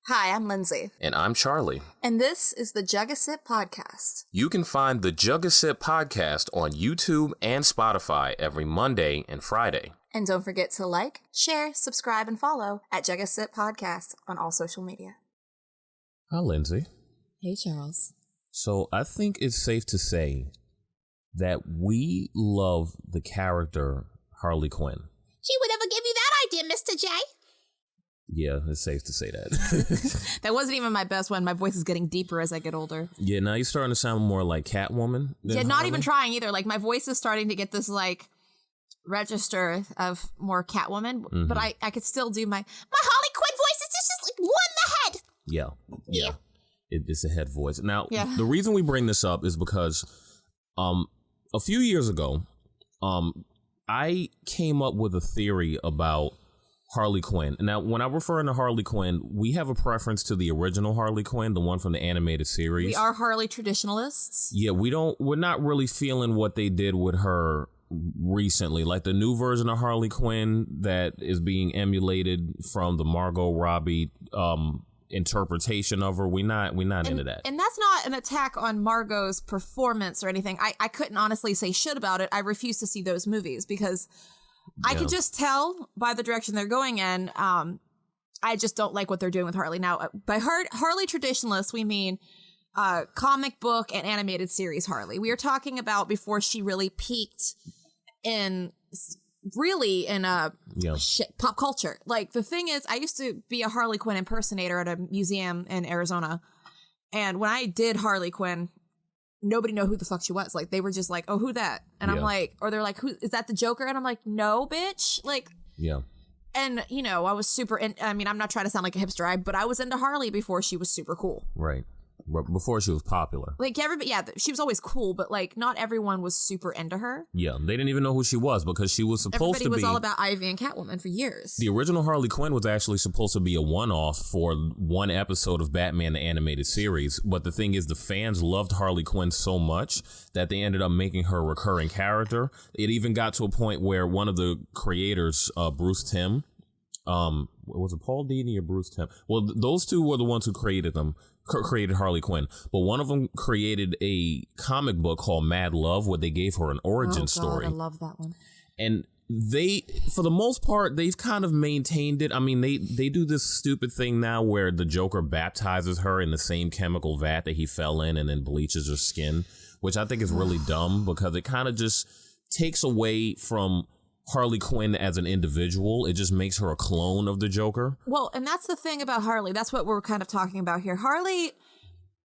Hi, I'm Lindsay. And I'm Charlie. And this is the Jug O Sip podcast. You can find the Jug O Sip podcast on YouTube and Spotify every Monday and Friday. And don't forget to like, share, subscribe, and follow at Jug O Sip podcast on all social media. Hi, Lindsay. Hey, Charles. So I think it's safe to say that we love the character Harley Quinn. She would never give you that idea, Mr. J. Yeah, it's safe to say that. That wasn't even my best one. My voice is getting deeper as I get older. Yeah, now you're starting to sound more like Catwoman. Yeah, not Harley. even trying either. Like, my voice is starting to get this, like, register of more Catwoman. Mm-hmm. But I could still do my Harley Quinn voice is just like one in the head. Yeah. It's a head voice. Now, The reason we bring this up is because a few years ago, I came up with a theory about Harley Quinn. Now, when I refer to Harley Quinn, we have a preference to the original Harley Quinn, the one from the animated series. We are Harley traditionalists. Yeah, we're not really feeling what they did with her recently. Like the new version of Harley Quinn that is being emulated from the Margot Robbie interpretation of her. We're not into that. And that's not an attack on Margot's performance or anything. I couldn't honestly say shit about it. I refuse to see those movies because I could just tell by the direction they're going in. I just don't like what they're doing with Harley. Now, by Harley traditionalists, we mean comic book and animated series Harley. We are talking about before she really peaked in pop culture. Like, the thing is, I used to be a Harley Quinn impersonator at a museum in Arizona. And when I did Harley Quinn, nobody knew who the fuck she was. Like, they were just like, oh, who that? And I'm like, or they're like, who is that, the Joker? And I'm like, no, bitch. Like, yeah. And, you know, I was super, I'm not trying to sound like a hipster, but I was into Harley before she was super cool. Right. Before she was popular. Like, everybody, she was always cool, but, like, not everyone was super into her. Yeah, they didn't even know who she was because she was supposed to be... Everybody was all about Ivy and Catwoman for years. The original Harley Quinn was actually supposed to be a one-off for one episode of Batman the Animated Series, but the thing is, the fans loved Harley Quinn so much that they ended up making her a recurring character. It even got to a point where one of the creators, Bruce Timm, was it Paul Dini or Bruce Timm? Well, those two were the ones who created Harley Quinn, but one of them created a comic book called Mad Love where they gave her an origin story. I love that one. And they, for the most part, they've kind of maintained it. I mean, they do this stupid thing now where the Joker baptizes her in the same chemical vat that he fell in and then bleaches her skin, which I think is really dumb because it kind of just takes away from Harley Quinn as an individual. It just makes her a clone of the Joker. Well, and that's the thing about Harley. That's what we're kind of talking about here. Harley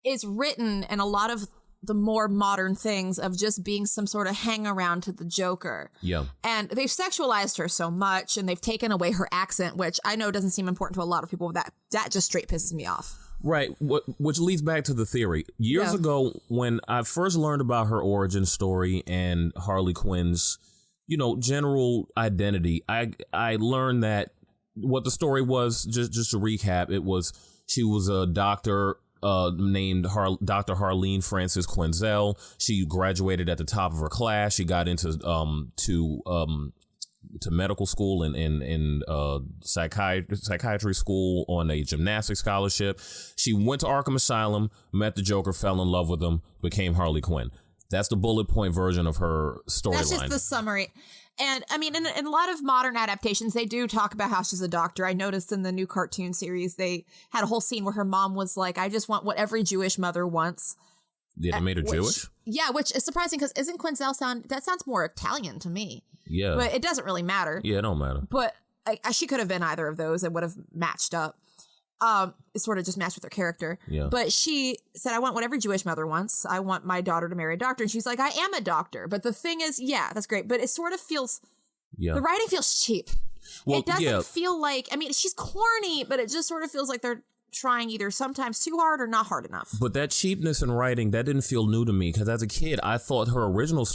is written in a lot of the more modern things of just being some sort of hang around to the Joker. Yeah. And they've sexualized her so much and they've taken away her accent, which I know doesn't seem important to a lot of people. That just straight pisses me off. Right, which leads back to the theory. Years ago, when I first learned about her origin story and Harley Quinn's general identity, I learned that what the story was, just to recap, it was she was a doctor named Dr. Harleen Frances Quinzel. She graduated at the top of her class. She got into to medical school and psychiatry school on a gymnastics scholarship. She went to Arkham Asylum, met the Joker, fell in love with him, became Harley Quinn. That's the bullet point version of her storyline. That's just the summary. And I mean, in a lot of modern adaptations, they do talk about how she's a doctor. I noticed in the new cartoon series, they had a whole scene where her mom was like, I just want what every Jewish mother wants. Yeah, they made her Jewish? Yeah, which is surprising because isn't Quinzel that sounds more Italian to me. Yeah. But it doesn't really matter. Yeah, it don't matter. But she could have been either of those. It would have matched up. It sort of just matched with her character. Yeah. But she said, I want what every Jewish mother wants. I want my daughter to marry a doctor. And she's like, I am a doctor. But the thing is, yeah, that's great. But it sort of feels, the writing feels cheap. Well, it doesn't feel like, I mean, she's corny, but it just sort of feels like they're trying either sometimes too hard or not hard enough. But that cheapness in writing, that didn't feel new to me because as a kid, I thought her original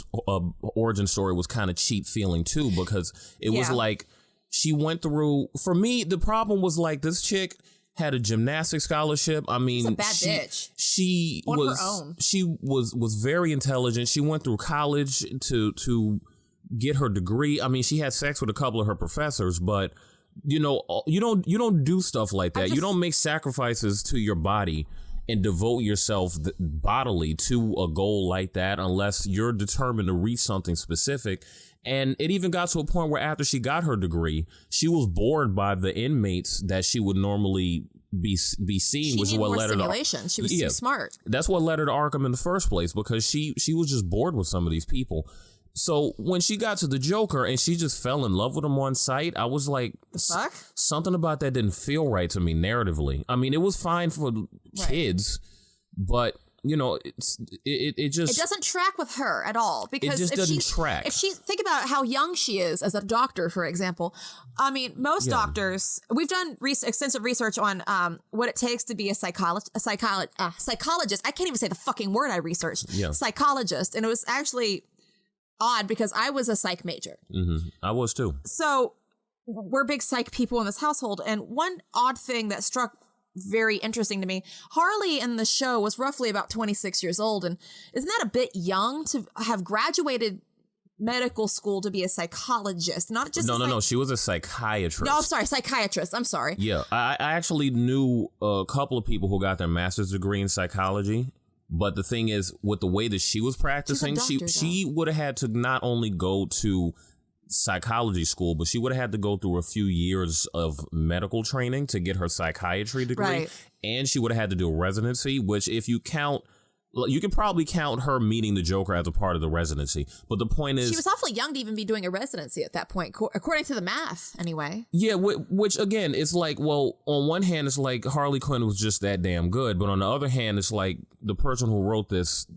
origin story was kind of cheap feeling too because it was like she went through, for me, the problem was like this chick had a gymnastics scholarship. I mean, she's a bad bitch. She on was her own. She was very intelligent. She went through college to get her degree. I mean, she had sex with a couple of her professors, but you don't do stuff like that. You don't make sacrifices to your body and devote yourself bodily to a goal like that unless you're determined to reach something specific. And it even got to a point where after she got her degree, she was bored by the inmates that she would normally be seeing, which is what led her to She was too smart. That's what led her to Arkham in the first place, because she was just bored with some of these people. So when she got to the Joker and she just fell in love with him on sight, I was like, something about that didn't feel right to me narratively. I mean, it was fine for kids, but it just... It doesn't track with her at all. Because it just doesn't track. If she... Think about how young she is as a doctor, for example. I mean, most doctors... We've done extensive research on what it takes to be a psychologist. I can't even say the fucking word I researched. Yeah. Psychologist. And it was actually odd because I was a psych major. Mm-hmm. I was too. So we're big psych people in this household. And one odd thing that struck very interesting to me, Harley in the show was roughly about 26 years old. And isn't that a bit young to have graduated medical school to be a psychologist? Not just No. She was a psychiatrist. No, I'm sorry. Psychiatrist. I'm sorry. Yeah. I actually knew a couple of people who got their master's degree in psychology. But the thing is, with the way that she was practicing, she would have had to not only go to psychology school, but she would have had to go through a few years of medical training to get her psychiatry degree. Right. And she would have had to do a residency, which if you count... You can probably count her meeting the Joker as a part of the residency. But the point is... She was awfully young to even be doing a residency at that point, according to the math, anyway. Yeah, which, again, it's like, well, on one hand, it's like Harley Quinn was just that damn good. But on the other hand, it's like the person who wrote this,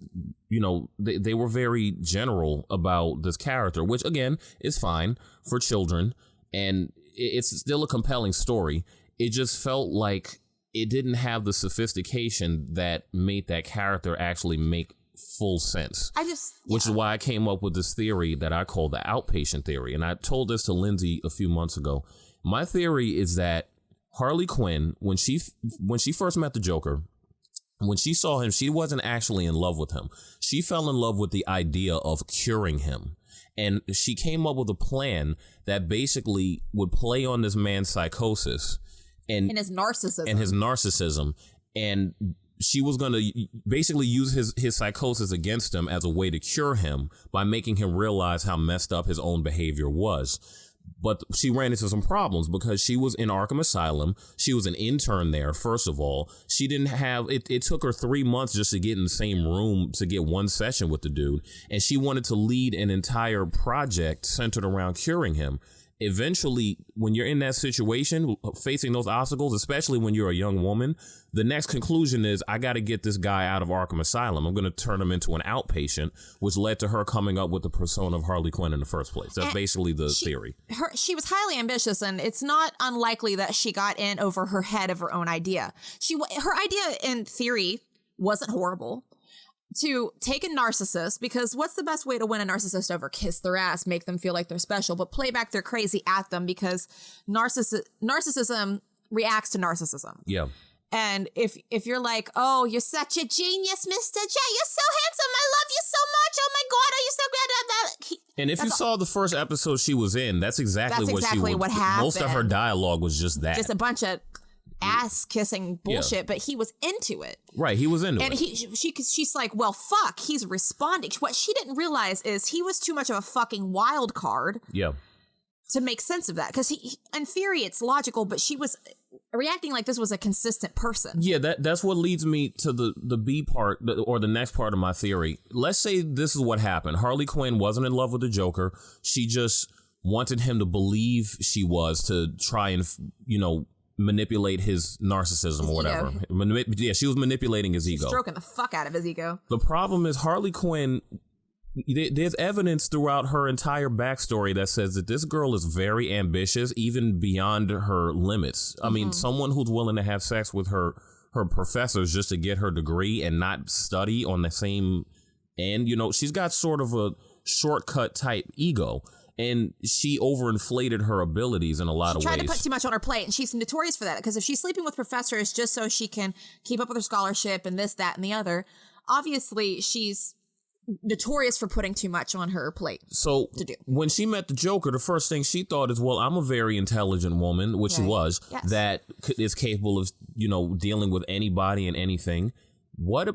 they were very general about this character, which, again, is fine for children. And it's still a compelling story. It just felt like it didn't have the sophistication that made that character actually make full sense. Which is why I came up with this theory that I call the outpatient theory. And I told this to Lindsay a few months ago. My theory is that Harley Quinn, when she first met the Joker, when she saw him, she wasn't actually in love with him. She fell in love with the idea of curing him. And she came up with a plan that basically would play on this man's psychosis and his narcissism. And she was going to basically use his psychosis against him as a way to cure him by making him realize how messed up his own behavior was. But she ran into some problems because she was in Arkham Asylum. She was an intern there, first of all. She didn't have... It took her 3 months just to get in the same room to get one session with the dude. And she wanted to lead an entire project centered around curing him. Eventually, when you're in that situation, facing those obstacles, especially when you're a young woman, the next conclusion is, I got to get this guy out of Arkham Asylum. I'm going to turn him into an outpatient, which led to her coming up with the persona of Harley Quinn in the first place. That's basically the theory. She was highly ambitious, and it's not unlikely that she got in over her head of her own idea. Her idea, in theory, wasn't horrible. To take a narcissist, because what's the best way to win a narcissist over? Kiss their ass, make them feel like they're special, but play back their crazy at them, because narcissism reacts to narcissism. Yeah. And if you're like, oh, you're such a genius, Mr. J, you're so handsome, I love you so much, oh my God, are you so good? And if you saw the first episode she was in, that's exactly what happened. Most of her dialogue was just that. Just a bunch of ass kissing bullshit, but he was into it. Right, he was into it. And she's like, well, fuck, he's responding. What she didn't realize is he was too much of a fucking wild card. Yeah. To make sense of that, because in theory it's logical, but she was reacting like this was a consistent person. Yeah, that's what leads me to the B part, or the next part of my theory. Let's say this is what happened. Harley Quinn wasn't in love with the Joker. She just wanted him to believe she was, to try and manipulate his narcissism or whatever. She was manipulating his ego. Stroking the fuck out of his ego. The problem is Harley Quinn, there's evidence throughout her entire backstory that says that this girl is very ambitious, even beyond her limits. I mean, someone who's willing to have sex with her professors just to get her degree and not study on the same end. She's got sort of a shortcut type ego. And she overinflated her abilities in a lot of ways. She tried to put too much on her plate, and she's notorious for that. Because if she's sleeping with professors just so she can keep up with her scholarship and this, that, and the other, obviously she's notorious for putting too much on her plate. So to do. When she met the Joker, the first thing she thought is, well, I'm a very intelligent woman, which she was, that is capable of, dealing with anybody and anything. What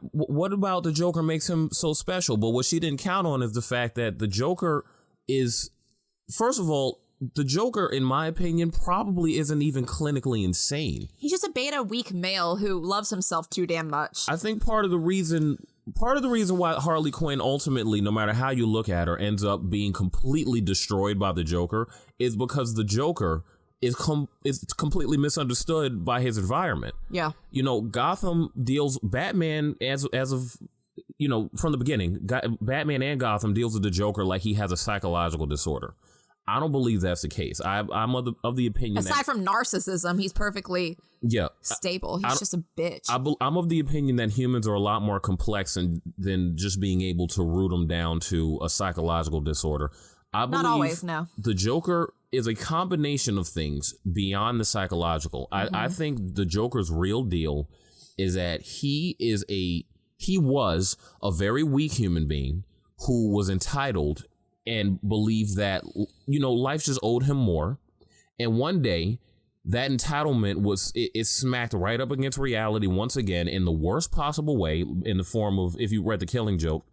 about the Joker makes him so special? But what she didn't count on is the fact that the Joker is, first of all, the Joker, in my opinion, probably isn't even clinically insane. He's just a beta weak male who loves himself too damn much. I think part of the reason why Harley Quinn ultimately, no matter how you look at her, ends up being completely destroyed by the Joker is because the Joker is completely misunderstood by his environment. Yeah. Gotham deals, Batman as of, from the beginning, Batman and Gotham deals with the Joker like he has a psychological disorder. I don't believe that's the case. I'm of the opinion aside from narcissism, he's perfectly stable. He's just a bitch. I'm of the opinion that humans are a lot more complex than just being able to root them down to a psychological disorder. I believe not always, no. The Joker is a combination of things beyond the psychological. Mm-hmm. I think the Joker's real deal is that he was a very weak human being who was entitled and believed that, life just owed him more. And one day, that entitlement it smacked right up against reality once again in the worst possible way, in the form of, if you read The Killing Joke,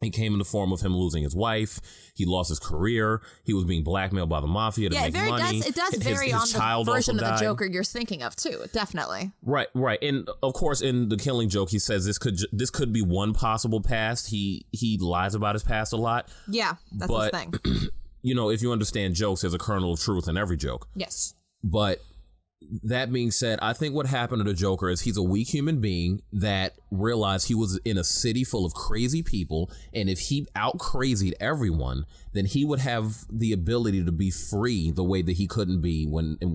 it came in the form of him losing his wife. He lost his career. He was being blackmailed by the mafia to make money. It does vary on the version of the Joker you're thinking of too. Definitely. Right. And of course, in The Killing Joke, he says this could be one possible past. He lies about his past a lot. Yeah, that's his thing. If you understand jokes, there's a kernel of truth in every joke. Yes. But that being said, I think what happened to the Joker is he's a weak human being that realized he was in a city full of crazy people, and if he out-crazied everyone, then he would have the ability to be free the way that he couldn't be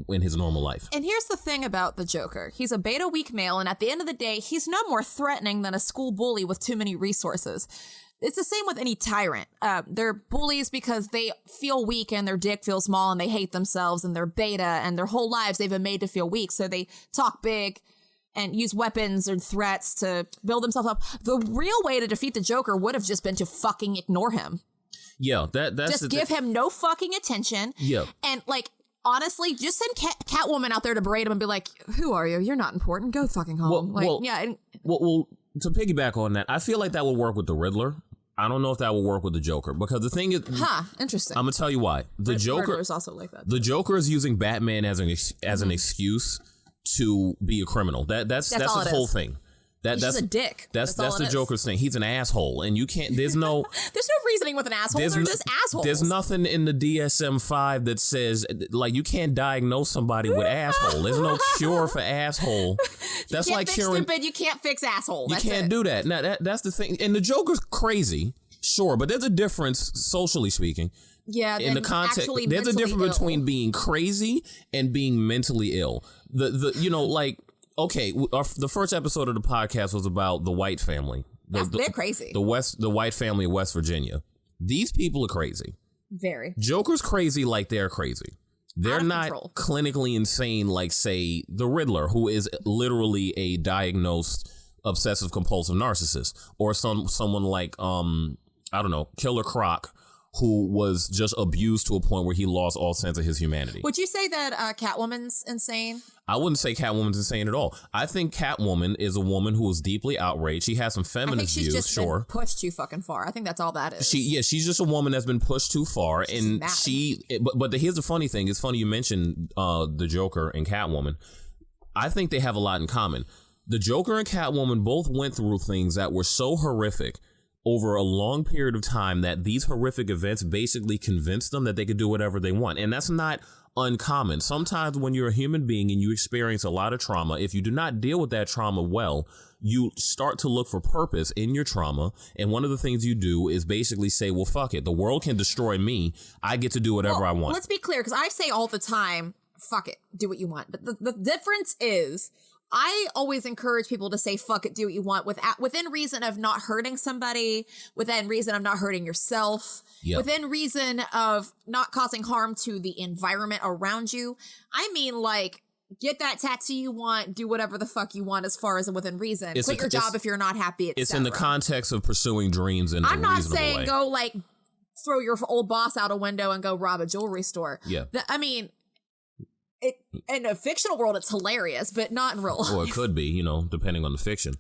in his normal life. And here's the thing about the Joker. He's a beta weak male, and at the end of the day, he's no more threatening than a school bully with too many resources. It's the same with any tyrant. They're bullies because they feel weak and their dick feels small and they hate themselves and they're beta and their whole lives they've been made to feel weak. So they talk big and use weapons or threats to build themselves up. The real way to defeat the Joker would have just been to fucking ignore him. Yeah, that's just give him no fucking attention. Yeah. And honestly, just send Catwoman out there to berate him and be like, who are you? You're not important. Go fucking home. Well, to piggyback on that, I feel like that would work with the Riddler. I don't know if that will work with the Joker, because the thing is, interesting. I'm gonna tell you why. The Joker is also like that. The Joker is using Batman as an excuse to be a criminal. That's his whole thing. He's just a dick. That's the Joker's thing. He's an asshole, and you can't. There's no reasoning with an asshole. They're just assholes. There's nothing in the DSM-5 that says you can't diagnose somebody with asshole. There's no cure for asshole. That's like curing. Stupid. You can't fix asshole. You can't do that. Now that's the thing. And the Joker's crazy, sure, but there's a difference socially speaking. Yeah, in the context, there's a difference between being crazy and being mentally ill. Okay, the first episode of the podcast was about the White family. They're crazy. The White family of West Virginia. These people are crazy. Very. Joker's crazy like they're crazy. They're not clinically insane like, say, the Riddler, who is literally a diagnosed obsessive compulsive narcissist, or someone like Killer Croc, who was just abused to a point where he lost all sense of his humanity. Would you say that Catwoman's insane? I wouldn't say Catwoman's insane at all. I think Catwoman is a woman who is deeply outraged. She has some feminist views, just been pushed too fucking far. I think that's all that is. She's just a woman that's been pushed too far. And here's the funny thing. It's funny you mentioned the Joker and Catwoman. I think they have a lot in common. The Joker and Catwoman both went through things that were so horrific over a long period of time that these horrific events basically convinced them that they could do whatever they want. And that's not uncommon. Sometimes when you're a human being and you experience a lot of trauma, if you do not deal with that trauma well, you start to look for purpose in your trauma. And one of the things you do is basically say, well, fuck it. The world can destroy me. I get to do whatever I want. Let's be clear, because I say all the time, fuck it, do what you want. But the difference is, I always encourage people to say, fuck it, do what you want, within reason of not hurting somebody, within reason of not hurting yourself, within reason of not causing harm to the environment around you. I mean, get that tattoo you want, do whatever the fuck you want as far as within reason. Quit your job if you're not happy, etc. It's in the context of pursuing dreams in a reasonable way. I'm not saying go like throw your old boss out a window and go rob a jewelry store. Yeah. I mean, in a fictional world, it's hilarious, but not in real life. Well, it could be, you know, depending on the fiction.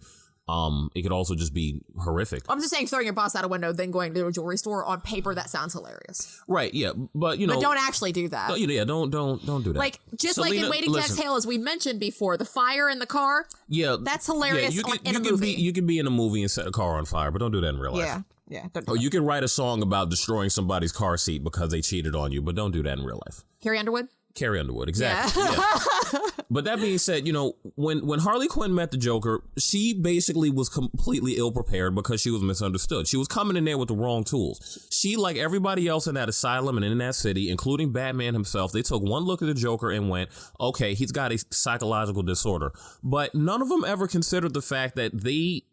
It could also just be horrific. I'm just saying throwing your boss out a window, then going to a jewelry store on paper, that sounds hilarious. Right, yeah. But, you know. But don't actually do that. Yeah, don't do that. Like, just like in Waiting to Exhale, as we mentioned before, the fire in the car. Yeah. That's hilarious in a movie. You can be in a movie and set a car on fire, but don't do that in real life. Yeah. Or you can write a song about destroying somebody's car seat because they cheated on you, but don't do that in real life. Carrie Underwood? Carrie Underwood, exactly. Yeah. But that being said, you know, when Harley Quinn met the Joker, she basically was completely ill prepared because she was misunderstood. She was coming in there with the wrong tools. She, like everybody else in that asylum and in that city, including Batman himself, they took one look at the Joker and went, okay, he's got a psychological disorder. But none of them ever considered the fact that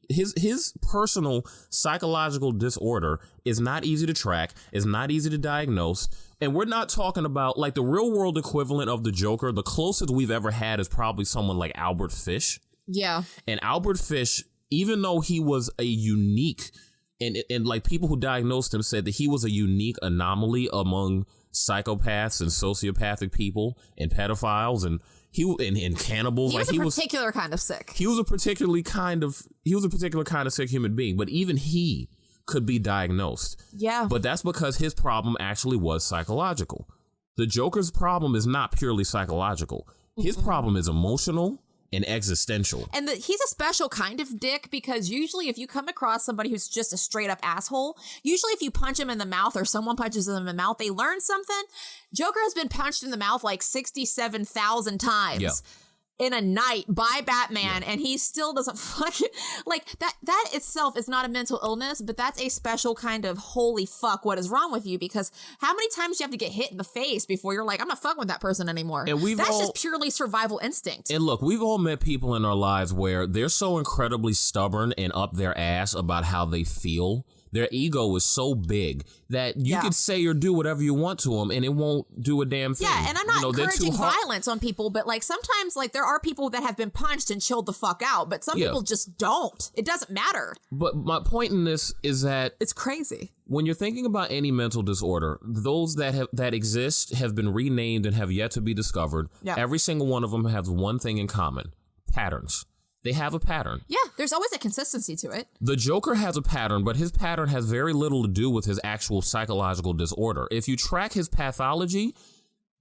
his personal psychological disorder is not easy to track, is not easy to diagnose. And we're not talking about like the real world equivalent of the Joker. The closest we've ever had is probably someone like Albert Fish. Yeah. And Albert Fish, even though he was a unique and like people who diagnosed him said that he was a unique anomaly among psychopaths and sociopathic people and pedophiles and cannibals. He was a particular kind of sick. He was a particular kind of sick human being, but even he could be diagnosed. Yeah. But that's because his problem actually was psychological. The Joker's problem is not purely psychological. His problem is emotional and existential. And he's a special kind of dick because usually if you come across somebody who's just a straight up asshole, usually if you punch him in the mouth or someone punches them in the mouth, they learn something. Joker has been punched in the mouth like 67,000 times. Yeah. In a night by Batman, and he still doesn't fucking like that. That itself is not a mental illness, but that's a special kind of holy fuck, what is wrong with you? Because how many times do you have to get hit in the face before you're like, I'm not fucking with that person anymore? And that's just purely survival instinct. And look, we've all met people in our lives where they're so incredibly stubborn and up their ass about how they feel. Their ego is so big that you could say or do whatever you want to them and it won't do a damn thing. Yeah, and I'm not encouraging violence on people, but like sometimes like there are people that have been punched and chilled the fuck out, but some people just don't. It doesn't matter. But my point in this is that it's crazy. When you're thinking about any mental disorder, those that exist have been renamed and have yet to be discovered. Yeah. Every single one of them has one thing in common: patterns. They have a pattern. Yeah, there's always a consistency to it. The Joker has a pattern, but his pattern has very little to do with his actual psychological disorder. If you track his pathology,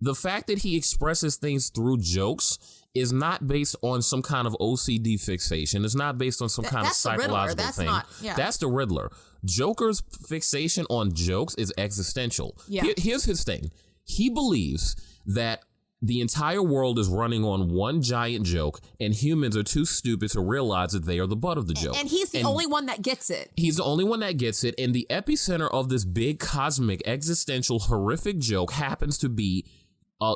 the fact that he expresses things through jokes is not based on some kind of OCD fixation. It's not based on some kind of psychological thing. That's the Riddler. Joker's fixation on jokes is existential. Yeah. Here's his thing. He believes that the entire world is running on one giant joke, and humans are too stupid to realize that they are the butt of the joke. And he's the only one that gets it. He's the only one that gets it, and the epicenter of this big, cosmic, existential, horrific joke happens to be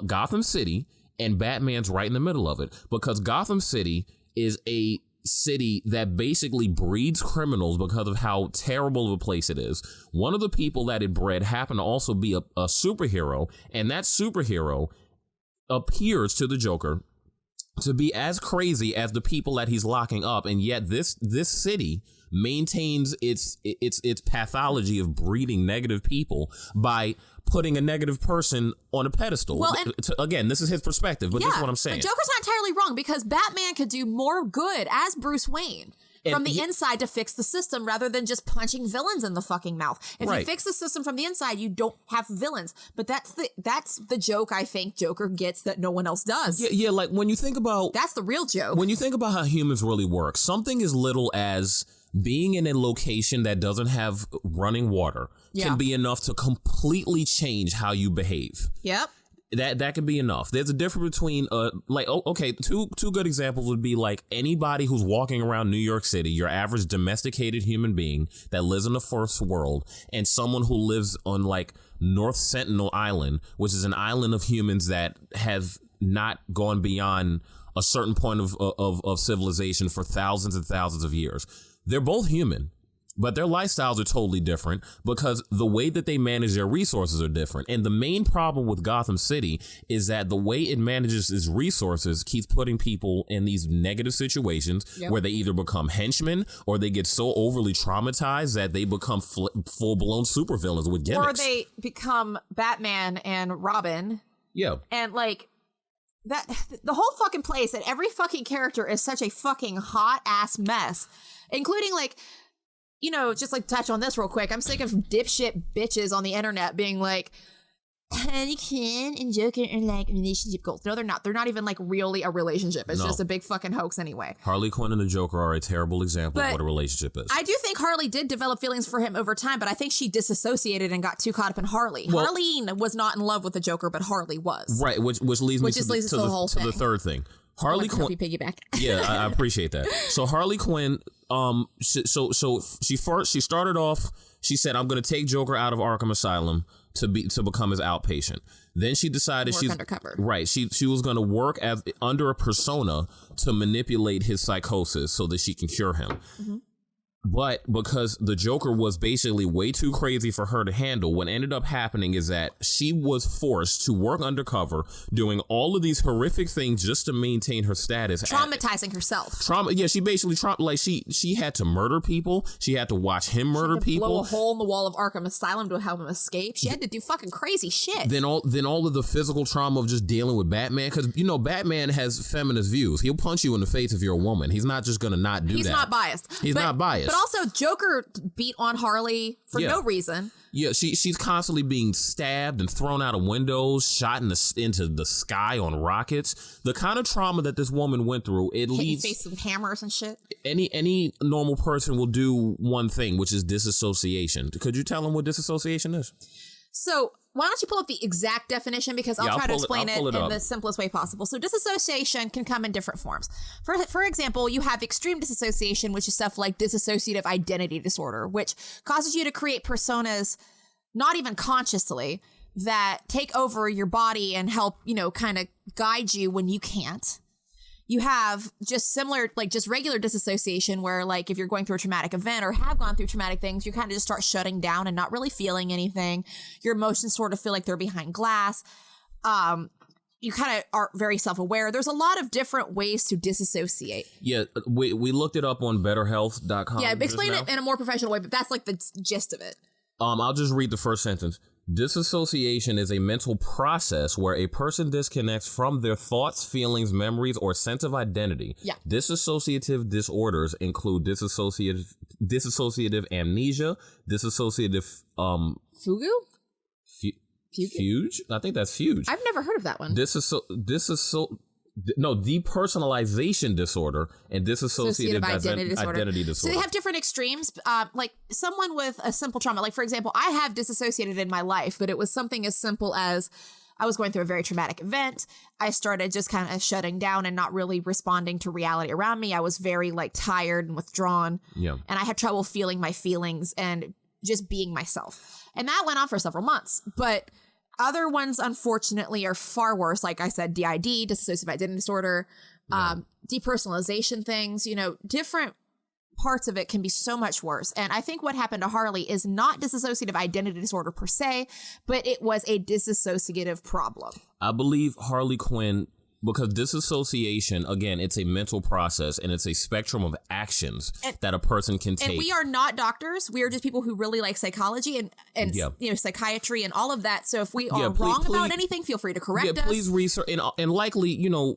Gotham City, and Batman's right in the middle of it, because Gotham City is a city that basically breeds criminals because of how terrible of a place it is. One of the people that it bred happened to also be a superhero, and that superhero appears to the Joker to be as crazy as the people that he's locking up, and yet this city maintains its pathology of breeding negative people by putting a negative person on a pedestal. Well, again, this is his perspective, but this is what I'm saying. But Joker's not entirely wrong, because Batman could do more good as Bruce Wayne from the inside to fix the system rather than just punching villains in the fucking mouth. If you fix the system from the inside, you don't have villains. But that's the joke I think Joker gets that no one else does. Yeah, like when you think about... That's the real joke. When you think about how humans really work, something as little as being in a location that doesn't have running water can be enough to completely change how you behave. Yep. That could be enough. There's a difference between two good examples would be like anybody who's walking around New York City, your average domesticated human being that lives in the first world, and someone who lives on like North Sentinel Island, which is an island of humans that have not gone beyond a certain point of civilization for thousands and thousands of years. They're both human. But their lifestyles are totally different because the way that they manage their resources are different. And the main problem with Gotham City is that the way it manages its resources keeps putting people in these negative situations where they either become henchmen or they get so overly traumatized that they become full-blown supervillains with gimmicks. Or they become Batman and Robin. Yeah. And like that, the whole fucking place and every fucking character is such a fucking hot ass mess, including like, you know, just like touch on this real quick. I'm sick of dipshit bitches on the internet being like, Harley Quinn and Joker are like relationship goals. No, they're not. They're not even like really a relationship. It's just a big fucking hoax anyway. Harley Quinn and the Joker are a terrible example of what a relationship is. I do think Harley did develop feelings for him over time, but I think she disassociated and got too caught up in Harley. Well, Harleen was not in love with the Joker, but Harley was. Right, which leads me to the third thing. Harley Quinn. Piggyback. Yeah, I appreciate that. So Harley Quinn, she started off. She said, "I'm going to take Joker out of Arkham Asylum to become his outpatient." Then she decided she's undercover. Right. She was going to work under a persona to manipulate his psychosis so that she can cure him. Mm-hmm. But because the Joker was basically way too crazy for her to handle, what ended up happening is that she was forced to work undercover, doing all of these horrific things just to maintain her status. Traumatizing herself. Yeah, she basically she had to murder people. She had to watch him murder people. Blow a hole in the wall of Arkham Asylum to help him escape. She had to do fucking crazy shit. Then all of the physical trauma of just dealing with Batman, because you know Batman has feminist views. He'll punch you in the face if you're a woman. He's not just gonna not do that. He's not biased. He's not biased. But also, Joker beat on Harley for no reason. Yeah, she's constantly being stabbed and thrown out of windows, shot into the sky on rockets. The kind of trauma that this woman went through, it leads face with hammers and shit. Any normal person will do one thing, which is disassociation. Could you tell them what disassociation is? So why don't you pull up the exact definition, because I'll try to explain it in the simplest way possible. So disassociation can come in different forms. For example, you have extreme disassociation, which is stuff like dissociative identity disorder, which causes you to create personas, not even consciously, that take over your body and help, kind of guide you when you can't. You have just similar, like just regular disassociation where like if you're going through a traumatic event or have gone through traumatic things, you kind of just start shutting down and not really feeling anything. Your emotions sort of feel like they're behind glass. You kind of are very self-aware. There's a lot of different ways to disassociate. Yeah, we looked it up on betterhealth.com. Yeah, explain it in a more professional way, but that's like the gist of it. I'll just read the first sentence. Disassociation is a mental process where a person disconnects from their thoughts, feelings, memories, or sense of identity. Yeah. Dissociative disorders include dissociative amnesia, dissociative fugu? Fuge? I think that's fuge. I've never heard of that one. Depersonalization disorder and dissociative identity disorder. So they have different extremes. Like someone with a simple trauma, like for example, I have disassociated in my life, but it was something as simple as I was going through a very traumatic event. I started just kind of shutting down and not really responding to reality around me. I was very like tired and withdrawn. Yeah. And I had trouble feeling my feelings and just being myself. And that went on for several months. But other ones, unfortunately, are far worse. Like I said, DID, dissociative identity disorder, depersonalization things, different parts of it can be so much worse. And I think what happened to Harley is not dissociative identity disorder per se, but it was a dissociative problem. I believe Harley Quinn, because disassociation, again, it's a mental process and it's a spectrum of actions that a person can take. And we are not doctors. We are just people who really like psychology and psychiatry and all of that. So if we are wrong about anything, feel free to correct us. Please research and likely, you know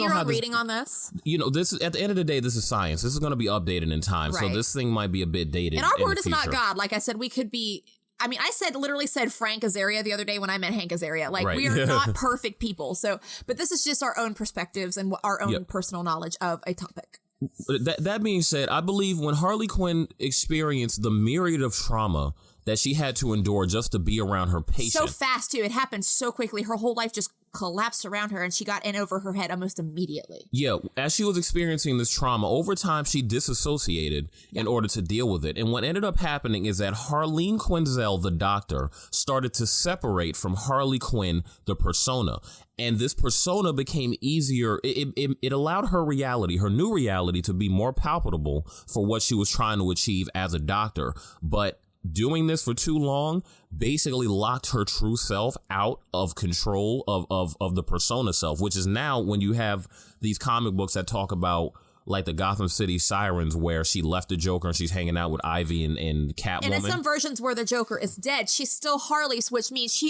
how reading on this. This is, at the end of the day, this is science. This is going to be updated in time. Right. So this thing might be a bit dated. And our word is not God. Like I said, we could be. I mean, I literally said Frank Azaria the other day when I meant Hank Azaria. Like, we are not perfect people. So, but this is just our own perspectives and our own personal knowledge of a topic. That being said, I believe when Harley Quinn experienced the myriad of trauma that she had to endure just to be around her patient. So fast, too. It happened so quickly. Her whole life just collapsed around her and she got in over her head almost immediately. Yeah, as she was experiencing this trauma, over time she disassociated in order to deal with it. And what ended up happening is that Harleen Quinzel, the doctor, started to separate from Harley Quinn, the persona. And this persona became easier. It allowed her reality, her new reality, to be more palpable for what she was trying to achieve as a doctor. But doing this for too long basically locked her true self out of control of the persona self, which is now when you have these comic books that talk about like the Gotham City Sirens, where she left the Joker and she's hanging out with Ivy and Catwoman. And in some versions where the Joker is dead, she's still Harley's, which means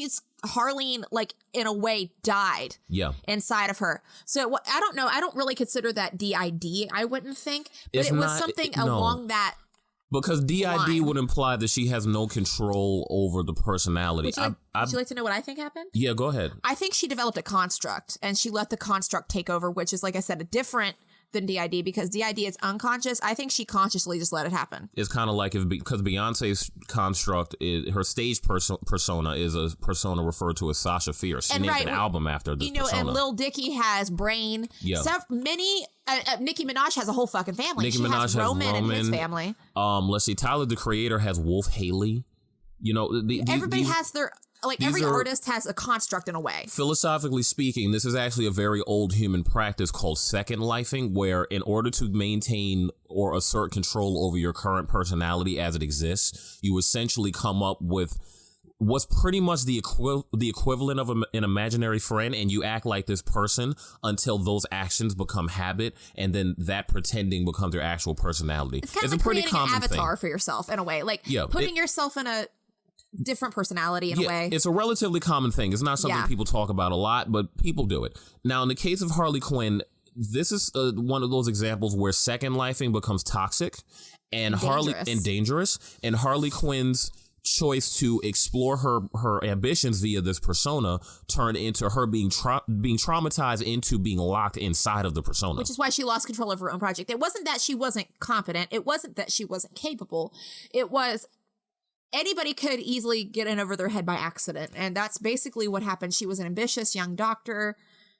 Harleen, like, in a way, died inside of her. So I don't know. I don't really consider that DID, I wouldn't think. But it was something along that. Because DID would imply that she has no control over the personality. Would you like to know what I think happened? Yeah, go ahead. I think she developed a construct, and she let the construct take over, which is, like I said, a different than DID, because DID is unconscious. I think she consciously just let it happen. It's kind of like because Beyonce's construct, her stage persona is a persona referred to as Sasha Fierce. She named an album after this persona. And Lil Dicky has Brain. Yeah. Nicki Minaj has a whole fucking family. Nicki Minaj has Roman and his family. Let's see, Tyler, the Creator, has Wolf Haley. You know, everybody has their... Like, every artist has a construct in a way. Philosophically speaking, this is actually a very old human practice called second lifing, where in order to maintain or assert control over your current personality as it exists, you essentially come up with what's pretty much the equivalent of an imaginary friend, and you act like this person until those actions become habit, and then that pretending becomes your actual personality. It's kind of like creating an avatar for yourself in a way. Like, putting yourself in a different personality in a way. It's a relatively common thing. It's not something people talk about a lot, but people do it. Now, in the case of Harley Quinn, this is one of those examples where second lifing becomes toxic and dangerous. And Harley Quinn's choice to explore her ambitions via this persona turned into her being traumatized into being locked inside of the persona. Which is why she lost control of her own project. It wasn't that she wasn't competent. It wasn't that she wasn't capable. It was... anybody could easily get in over their head by accident. And that's basically what happened. She was an ambitious young doctor.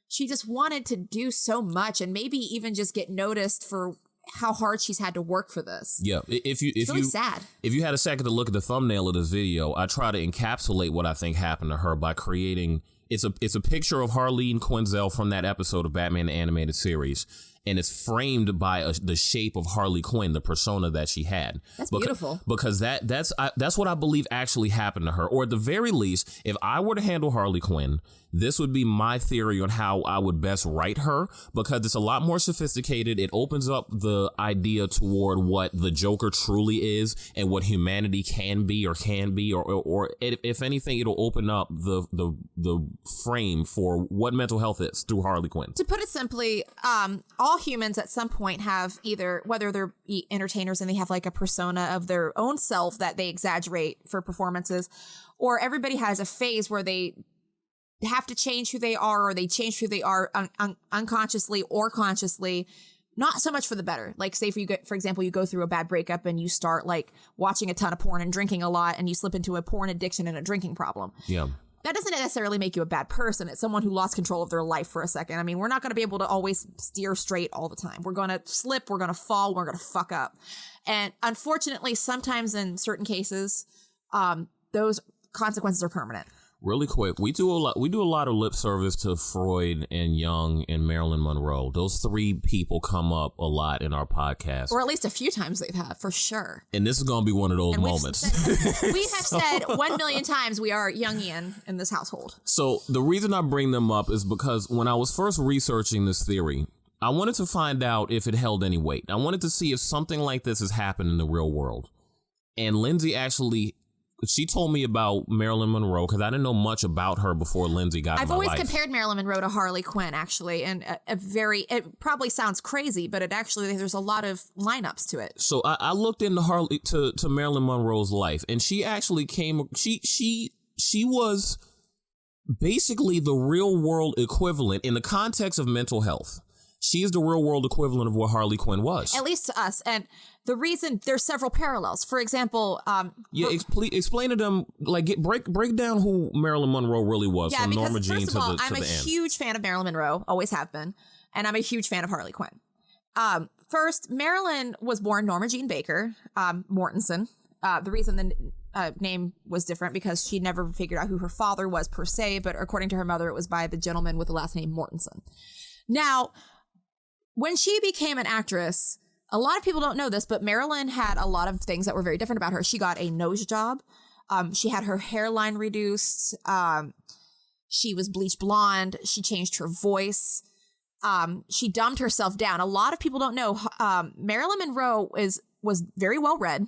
She just wanted to do so much and maybe even just get noticed for how hard she's had to work for this. Yeah. It's really sad. If you had a second to look at the thumbnail of this video, I try to encapsulate what I think happened to her by creating, it's a picture of Harleen Quinzel from that episode of Batman the Animated Series. And it's framed by the shape of Harley Quinn, the persona that she had. That's beautiful. Because that's what I believe actually happened to her. Or at the very least, if I were to handle Harley Quinn, this would be my theory on how I would best write her, because it's a lot more sophisticated. It opens up the idea toward what the Joker truly is and what humanity can be, or if anything, it'll open up the frame for what mental health is through Harley Quinn. To put it simply, all humans at some point have either, whether they're entertainers and they have like a persona of their own self that they exaggerate for performances, or everybody has a phase where they have to change who they are, or they change who they are unconsciously or consciously, not so much for the better. Like, say for example, you go through a bad breakup and you start like watching a ton of porn and drinking a lot, and you slip into a porn addiction and a drinking problem. Yeah. That doesn't necessarily make you a bad person. It's someone who lost control of their life for a second. I mean, we're not going to be able to always steer straight all the time. We're going to slip, we're going to fall, we're going to fuck up. And unfortunately, sometimes in certain cases, those consequences are permanent. Really quick, we do a lot of lip service to Freud and Jung and Marilyn Monroe. Those three people come up a lot in our podcast. Or at least a few times they've had, for sure. And this is going to be one of those moments. We have said 1 million times we are Jungian in this household. So the reason I bring them up is because when I was first researching this theory, I wanted to find out if it held any weight. I wanted to see if something like this has happened in the real world. And Lindsay she told me about Marilyn Monroe, because I didn't know much about her before Lindsay got in my life. I've always compared Marilyn Monroe to Harley Quinn, actually, and it probably sounds crazy, but there's a lot of lineups to it. So I looked into to Marilyn Monroe's life, and she actually she was basically the real world equivalent in the context of mental health. She is the real world equivalent of what Harley Quinn was. At least to us. And the reason, there's several parallels. For example... explain to them, like, break down who Marilyn Monroe really was, from Norma Jean to the end. I'm a huge fan of Marilyn Monroe, always have been, and I'm a huge fan of Harley Quinn. First, Marilyn was born Norma Jean Baker, Mortensen. The reason the name was different because she never figured out who her father was per se, but according to her mother, it was by the gentleman with the last name Mortensen. Now... when she became an actress, a lot of people don't know this, but Marilyn had a lot of things that were very different about her. She got a nose job. She had her hairline reduced. She was bleach blonde. She changed her voice. She dumbed herself down. A lot of people don't know. Marilyn Monroe was very well read,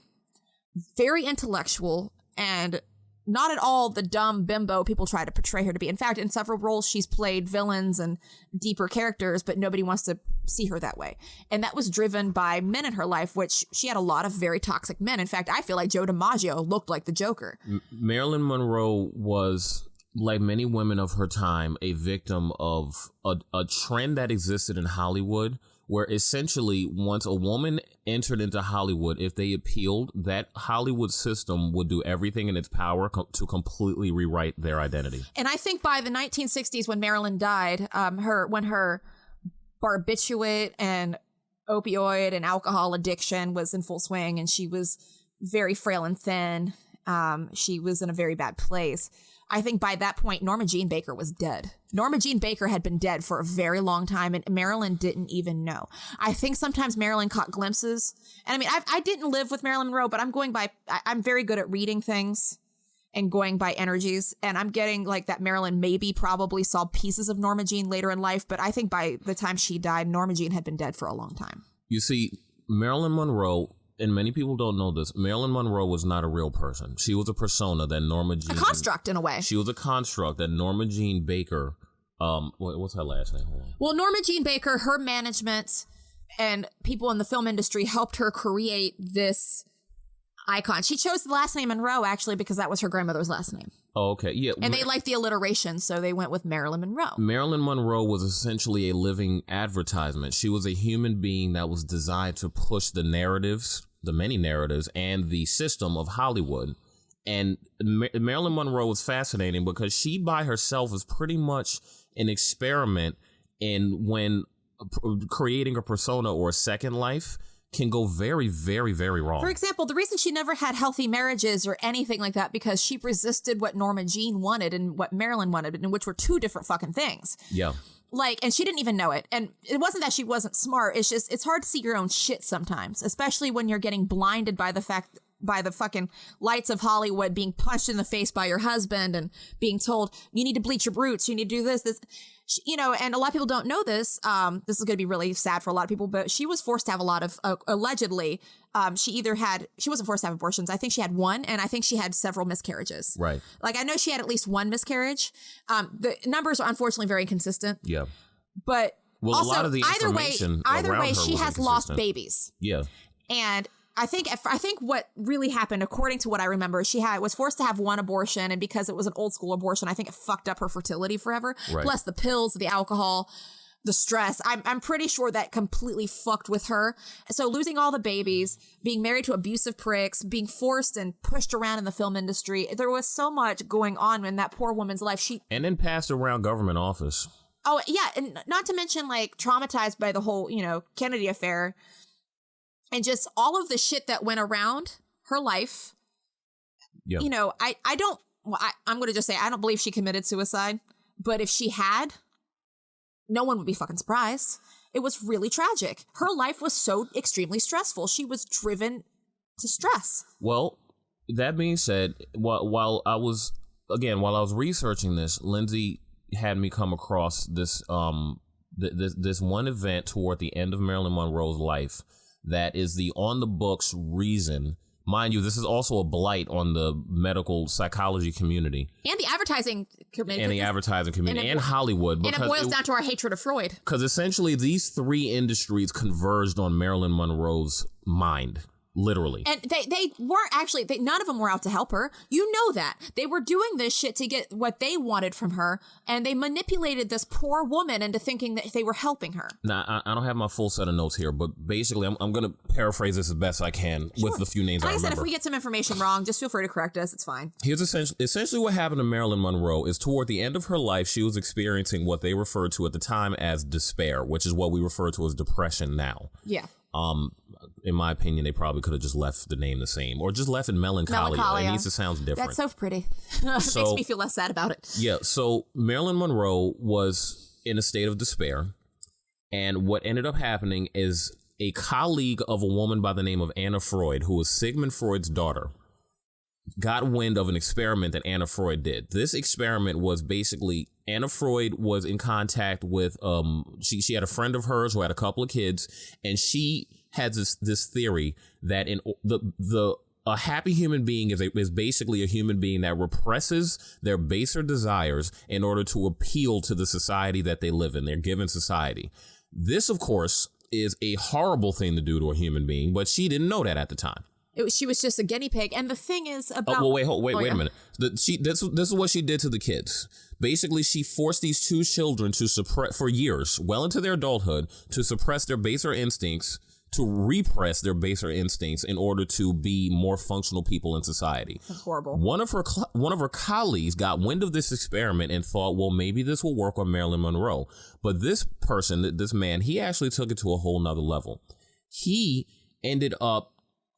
very intellectual, and not at all the dumb bimbo people try to portray her to be. In fact, in several roles, she's played villains and deeper characters, but nobody wants to see her that way. And that was driven by men in her life, which she had a lot of very toxic men. In fact, I feel like Joe DiMaggio looked like the Joker. Marilyn Monroe was, like many women of her time, a victim of a trend that existed in Hollywood, where essentially once a woman entered into Hollywood, if they appealed, that Hollywood system would do everything in its power to completely rewrite their identity. And I think by the 1960s, when Marilyn died, when her barbiturate and opioid and alcohol addiction was in full swing, and she was very frail and thin, she was in a very bad place. I think by that point, Norma Jean Baker was dead. Norma Jean Baker had been dead for a very long time, and Marilyn didn't even know. I think sometimes Marilyn caught glimpses. And I mean, I didn't live with Marilyn Monroe, but I'm very good at reading things and going by energies. And I'm getting like that Marilyn probably saw pieces of Norma Jean later in life. But I think by the time she died, Norma Jean had been dead for a long time. You see, Marilyn Monroe... and many people don't know this, Marilyn Monroe was not a real person. She was a persona that Norma Jean... a construct, in a way. She was a construct that Norma Jean Baker... what's her last name? Hold on. Well, Norma Jean Baker, her management and people in the film industry helped her create this icon. She chose the last name Monroe, actually, because that was her grandmother's last name. Oh, okay. Yeah. And they liked the alliteration, so they went with Marilyn Monroe. Marilyn Monroe was essentially a living advertisement. She was a human being that was designed to push the narratives, the many narratives, and the system of Hollywood. And Marilyn Monroe was fascinating because she by herself was pretty much an experiment in when creating a persona or a second life can go very, very, very wrong. For example, the reason she never had healthy marriages or anything like that, because she resisted what Norma Jean wanted and what Marilyn wanted, and which were two different fucking things. Yeah. Like, and she didn't even know it. And it wasn't that she wasn't smart. It's just, it's hard to see your own shit sometimes, especially when you're getting blinded by the fucking lights of Hollywood, being punched in the face by your husband and being told, you need to bleach your roots, you need to do this. You know, and a lot of people don't know this. This is going to be really sad for a lot of people, but she was forced to have a lot of, allegedly, she wasn't forced to have abortions. I think she had one, and I think she had several miscarriages. Right. Like, I know she had at least one miscarriage. The numbers are unfortunately very inconsistent. Yeah. But well, also, a lot of the either way, she has lost babies. Yeah. And I think what really happened, according to what I remember, she was forced to have one abortion, and because it was an old school abortion, I think it fucked up her fertility forever. Right. Plus the pills, the alcohol, the stress. I'm pretty sure that completely fucked with her. So losing all the babies, being married to abusive pricks, being forced and pushed around in the film industry, there was so much going on in that poor woman's life. And then passed around government office. Oh yeah, and not to mention like traumatized by the whole, Kennedy affair. And just all of the shit that went around her life. Yeah. I'm going to just say, I don't believe she committed suicide. But if she had, no one would be fucking surprised. It was really tragic. Her life was so extremely stressful. She was driven to stress. Well, that being said, while I was researching this, Lindsay had me come across this this one event toward the end of Marilyn Monroe's life that is the on-the-books reason. Mind you, this is also a blight on the medical psychology community. And the advertising community. And Hollywood. And it boils down to our hatred of Freud. Because essentially these three industries converged on Marilyn Monroe's mind. Literally. And they weren't actually, none of them were out to help her. You know that. They were doing this shit to get what they wanted from her, and they manipulated this poor woman into thinking that they were helping her. Now, I don't have my full set of notes here, but basically, I'm going to paraphrase this as best I can with the few names I remember. Like I said, if we get some information wrong, just feel free to correct us. It's fine. Here's essentially what happened to Marilyn Monroe is toward the end of her life, she was experiencing what they referred to at the time as despair, which is what we refer to as depression now. Yeah. In my opinion, they probably could have just left the name the same or just left it melancholia. It needs to sound different. That's so pretty. It makes me feel less sad about it. Yeah. So Marilyn Monroe was in a state of despair. And what ended up happening is a colleague of a woman by the name of Anna Freud, who was Sigmund Freud's daughter, got wind of an experiment that Anna Freud did. This experiment was basically Anna Freud was in contact with she had a friend of hers who had a couple of kids, and she had this theory that a happy human being is basically a human being that represses their baser desires in order to appeal to the society that they live in, their given society. This, of course, is a horrible thing to do to a human being, but she didn't know that at the time. She was just a guinea pig. And the thing is about... wait a minute. This is what she did to the kids. Basically, she forced these two children to suppress, for years, well into their adulthood, to suppress their baser instincts, to repress their baser instincts in order to be more functional people in society. That's horrible. One of her colleagues got wind of this experiment and thought, well, maybe this will work on Marilyn Monroe. But this person, this man, he actually took it to a whole nother level. He ended up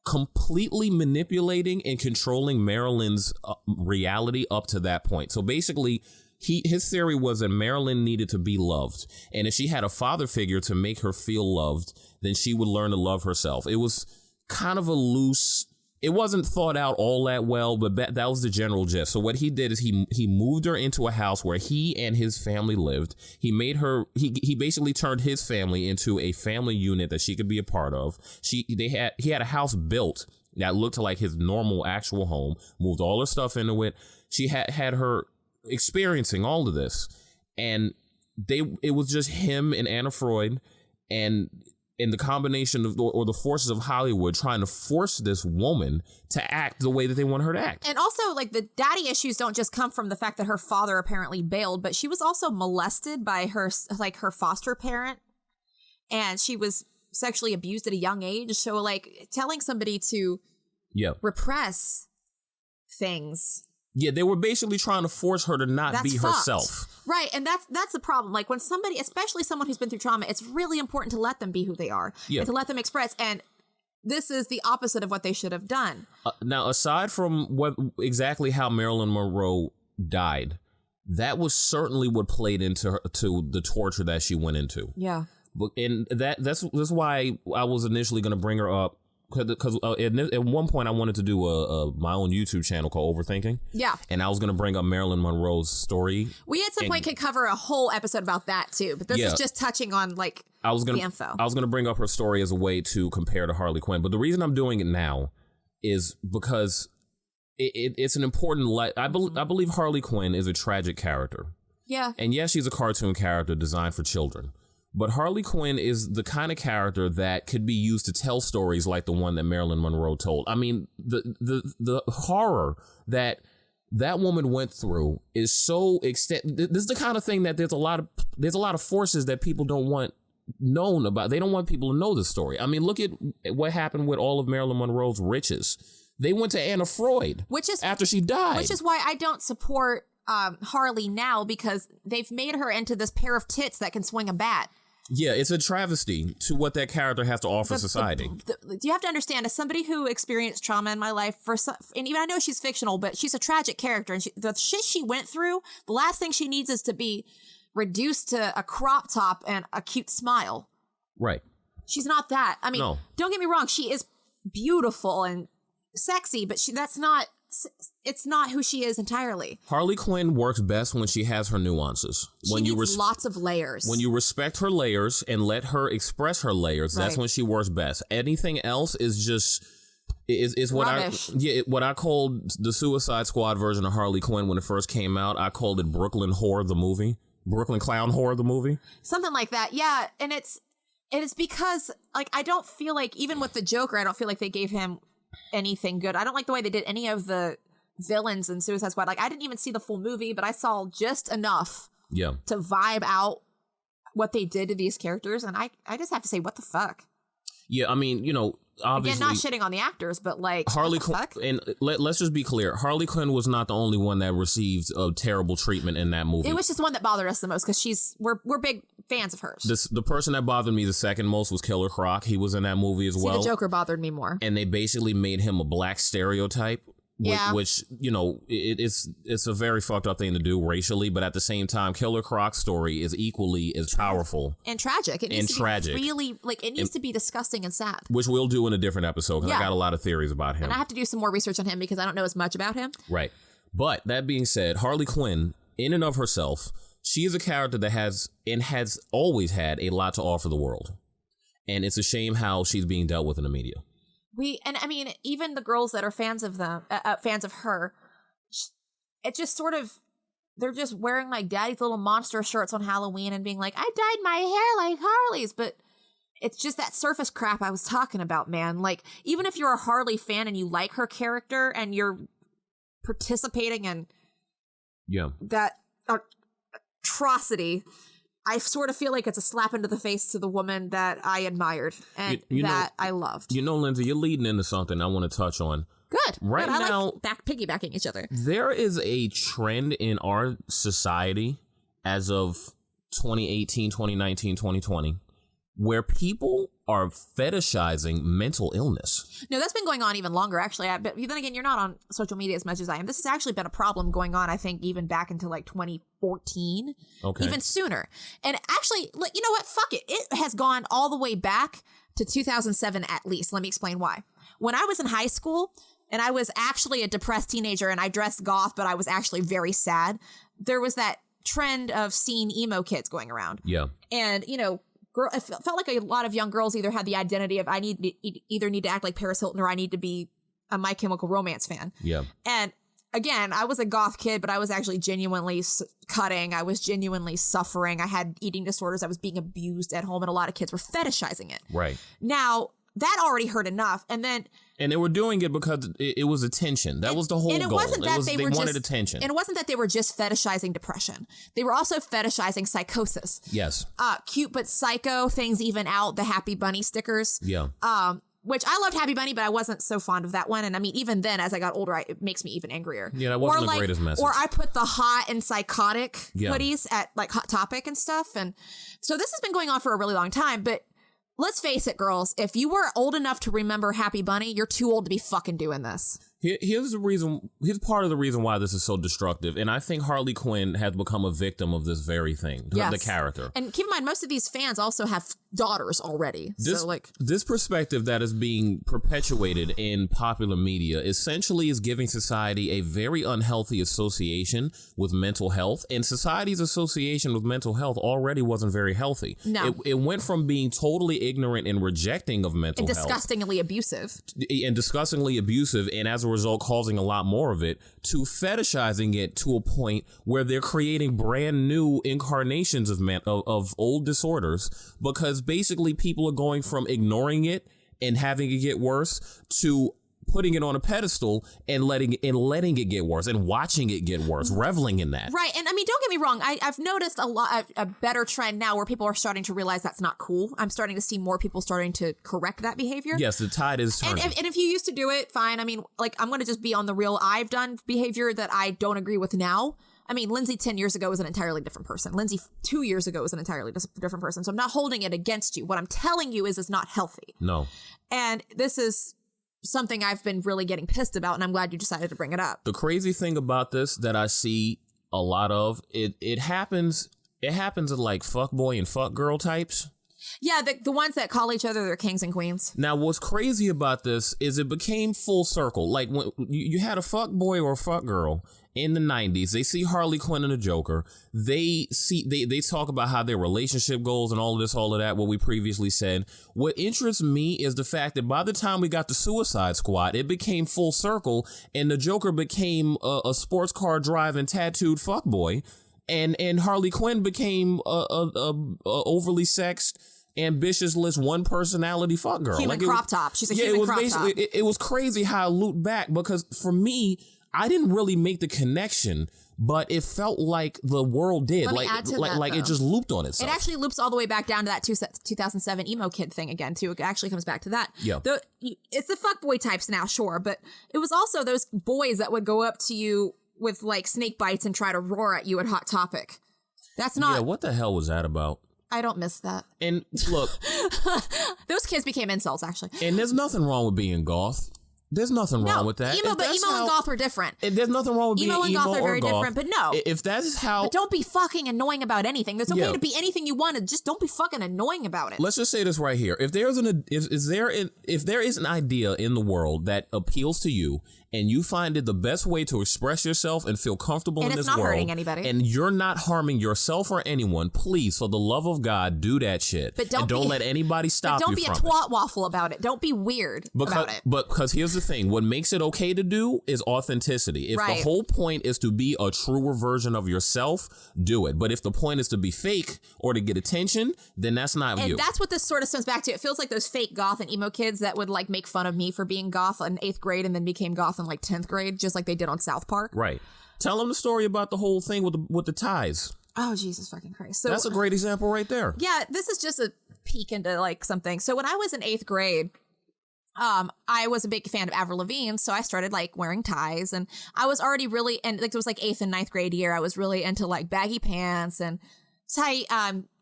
completely manipulating and controlling Marilyn's reality up to that point. So basically, his theory was that Marilyn needed to be loved. And if she had a father figure to make her feel loved, then she would learn to love herself. It was kind of a loose... It wasn't thought out all that well, but that was the general gist. So what he did is he moved her into a house where he and his family lived. He made her, he basically turned his family into a family unit that she could be a part of. He had a house built that looked like his normal actual home, moved all her stuff into it. She had her experiencing all of this. And it was just him and Anna Freud and in the combination of or the forces of Hollywood trying to force this woman to act the way that they want her to act. And also, like, the daddy issues don't just come from the fact that her father apparently bailed, but she was also molested by her foster parent, and she was sexually abused at a young age. So, like, telling somebody to repress things. Yeah, they were basically trying to force her to not be herself. Right, and that's the problem. Like, when somebody, especially someone who's been through trauma, it's really important to let them be who they are and to let them express. And this is the opposite of what they should have done. Now, aside from exactly how Marilyn Monroe died, that was certainly what played into the torture that she went into. Yeah, and that's why I was initially going to bring her up. Because at one point I wanted to do my own YouTube channel called Overthinking. Yeah. And I was going to bring up Marilyn Monroe's story. We at some point could cover a whole episode about that too. But this is just touching on the info. I was going to bring up her story as a way to compare to Harley Quinn. But the reason I'm doing it now is because it's an important... I believe Harley Quinn is a tragic character. Yeah. And yes, she's a cartoon character designed for children. But Harley Quinn is the kind of character that could be used to tell stories like the one that Marilyn Monroe told. I mean, the horror that woman went through is so extent. This is the kind of thing that there's a lot of forces that people don't want known about. They don't want people to know the story. I mean, look at what happened with all of Marilyn Monroe's riches. They went to Anna Freud, after she died. Which is why I don't support Harley now, because they've made her into this pair of tits that can swing a bat. Yeah, it's a travesty to what that character has to offer society. You have to understand, as somebody who experienced trauma in my life, and even I know she's fictional, but she's a tragic character, and the shit she went through, the last thing she needs is to be reduced to a crop top and a cute smile. Right. She's not that. I mean, Don't get me wrong, she is beautiful and sexy, but it's not who she is entirely. Harley Quinn works best when she has her nuances. She needs lots of layers. When you respect her layers and let her express her layers, that's when she works best. Anything else is just is what rubbish. What I called the Suicide Squad version of Harley Quinn when it first came out. I called it Brooklyn Horror the movie, Brooklyn Clown Horror the movie, something like that. Yeah, and it's And it's because, like, I don't feel like, even with the Joker, I don't feel like they gave him anything good. I don't like the way they did any of the villains in Suicide Squad. Like, I didn't even see the full movie, but I saw just enough to vibe out what they did to these characters. And I just have to say, what the fuck? Yeah, I mean, you know, obviously, again, not shitting on the actors, but like Harley Quinn. And let's just be clear: Harley Quinn was not the only one that received a terrible treatment in that movie. It was just one that bothered us the most because we're big fans of hers. The person that bothered me the second most was Killer Croc. He was in that movie as well. The Joker bothered me more, and they basically made him a black stereotype. Which, you know, it's a very fucked up thing to do racially, but at the same time, Killer Croc's story is equally as powerful and tragic. It needs to be really, like, it needs to be disgusting and sad. Which we'll do in a different episode because I got a lot of theories about him, and I have to do some more research on him because I don't know as much about him. Right, but that being said, Harley Quinn, in and of herself, she is a character that has always had a lot to offer the world, and it's a shame how she's being dealt with in the media. And I mean, even the girls that are fans of them, fans of her, it just sort of, they're just wearing like Daddy's Little Monster shirts on Halloween and being like, I dyed my hair like Harley's, but it's just that surface crap I was talking about, man. Like, even if you're a Harley fan and you like her character and you're participating in that atrocity, I sort of feel like it's a slap into the face to the woman that I admired and I loved. You know, Lindsay, you're leading into something I want to touch on. Good. Right now, like piggybacking each other. There is a trend in our society as of 2018, 2019, 2020, where people are fetishizing mental illness. No, that's been going on even longer, actually. But then again, you're not on social media as much as I am. This has actually been a problem going on, I think, even back into like 2014, even sooner. And actually, you know what? Fuck it. It has gone all the way back to 2007 at least. Let me explain why. When I was in high school, and I was actually a depressed teenager, and I dressed goth, but I was actually very sad, there was that trend of seeing emo kids going around. Yeah. And, you know, it felt like a lot of young girls either had the identity of I need to act like Paris Hilton or I need to be a My Chemical Romance fan. Yeah. And again, I was a goth kid, but I was actually genuinely cutting. I was genuinely suffering. I had eating disorders. I was being abused at home, and a lot of kids were fetishizing it. Right. Now, that already hurt enough. And they were doing it because it was attention. That was the whole goal. They wanted attention. And it wasn't that they were just fetishizing depression. They were also fetishizing psychosis. Yes. Cute but psycho things even out, the Happy Bunny stickers. Yeah. Which I loved Happy Bunny, but I wasn't so fond of that one. And I mean, even then, as I got older, it makes me even angrier. Yeah, that wasn't the greatest message. Or I put the hot and psychotic hoodies at like Hot Topic and stuff. And so this has been going on for a really long time, but let's face it, girls. If you were old enough to remember Happy Bunny, you're too old to be fucking doing this. Here's part of the reason why this is so destructive. And I think Harley Quinn has become a victim of this very thing. Yes. The character. And keep in mind, most of these fans also have daughters already. This perspective that is being perpetuated in popular media essentially is giving society a very unhealthy association with mental health. And society's association with mental health already wasn't very healthy. No. It went from being totally ignorant and rejecting of mental health. And disgustingly abusive. And as a result, causing a lot more of it, to fetishizing it to a point where they're creating brand new incarnations of old disorders, because basically people are going from ignoring it and having it get worse to putting it on a pedestal and letting it get worse and watching it get worse, reveling in that. Right. And I mean, don't get me wrong. I've noticed a better trend now where people are starting to realize that's not cool. I'm starting to see more people starting to correct that behavior. Yes, the tide is turning. And if you used to do it, fine. I mean, like, I'm going to just be on the real. I've done behavior that I don't agree with now. I mean, Lindsay 10 years ago was an entirely different person. Lindsay 2 years ago was an entirely different person. So I'm not holding it against you. What I'm telling you is it's not healthy. No. And this is something I've been really getting pissed about, and I'm glad you decided to bring it up. The crazy thing about this that I see a lot of, it happens at like fuckboy and fuckgirl types. Yeah, the ones that call each other their kings and queens. Now, what's crazy about this is it became full circle. Like, when you had a fuckboy or a fuckgirl in the 90s, they see Harley Quinn and the Joker. They talk about how their relationship goals and all of that, what we previously said. What interests me is the fact that by the time we got to Suicide Squad, it became full circle, and the Joker became a sports car driving tattooed fuckboy, and Harley Quinn became a overly sexed ambitious, one personality fuck girl. Human crop top. She's a human crop top. It was crazy how I looped back because for me, I didn't really make the connection, but it felt like the world did. It just looped on itself. It actually loops all the way back down to that 2007 emo kid thing again, too. It actually comes back to that. Yeah. It's the fuckboy types now, sure, but it was also those boys that would go up to you with like snake bites and try to roar at you at Hot Topic. That's not... Yeah, what the hell was that about? I don't miss that. And look... Those kids became insults, actually. And there's nothing wrong with being goth. There's nothing wrong with that. Emo and goth are different. There's nothing wrong with being emo and goth are very different, but no. If that is how... But don't be fucking annoying about anything. There's okay to be anything you want, just don't be fucking annoying about it. Let's just say this right here. If there is an idea in the world that appeals to you and you find it the best way to express yourself and feel comfortable in this world, and it's not hurting anybody, and you're not harming yourself or anyone, please, for the love of God, do that shit. But don't let anybody stop you from it. Don't be a twat waffle about it. Don't be weird about it. Because here's the thing. What makes it okay to do is authenticity. If the whole point is to be a truer version of yourself, do it. But if the point is to be fake or to get attention, then that's not you. And that's what this sort of stems back to. It feels like those fake goth and emo kids that would like make fun of me for being goth in 8th grade and then became goth in like 10th grade, just like they did on South Park. Right. Tell them the story about the whole thing with the ties. Oh, Jesus fucking Christ. So, that's a great example right there. Yeah, this is just a peek into like something. So when I was in 8th grade, I was a big fan of Avril Lavigne, so I started like wearing ties, and I was already really, and like it was like 8th and 9th grade year, I was really into like baggy pants and tight,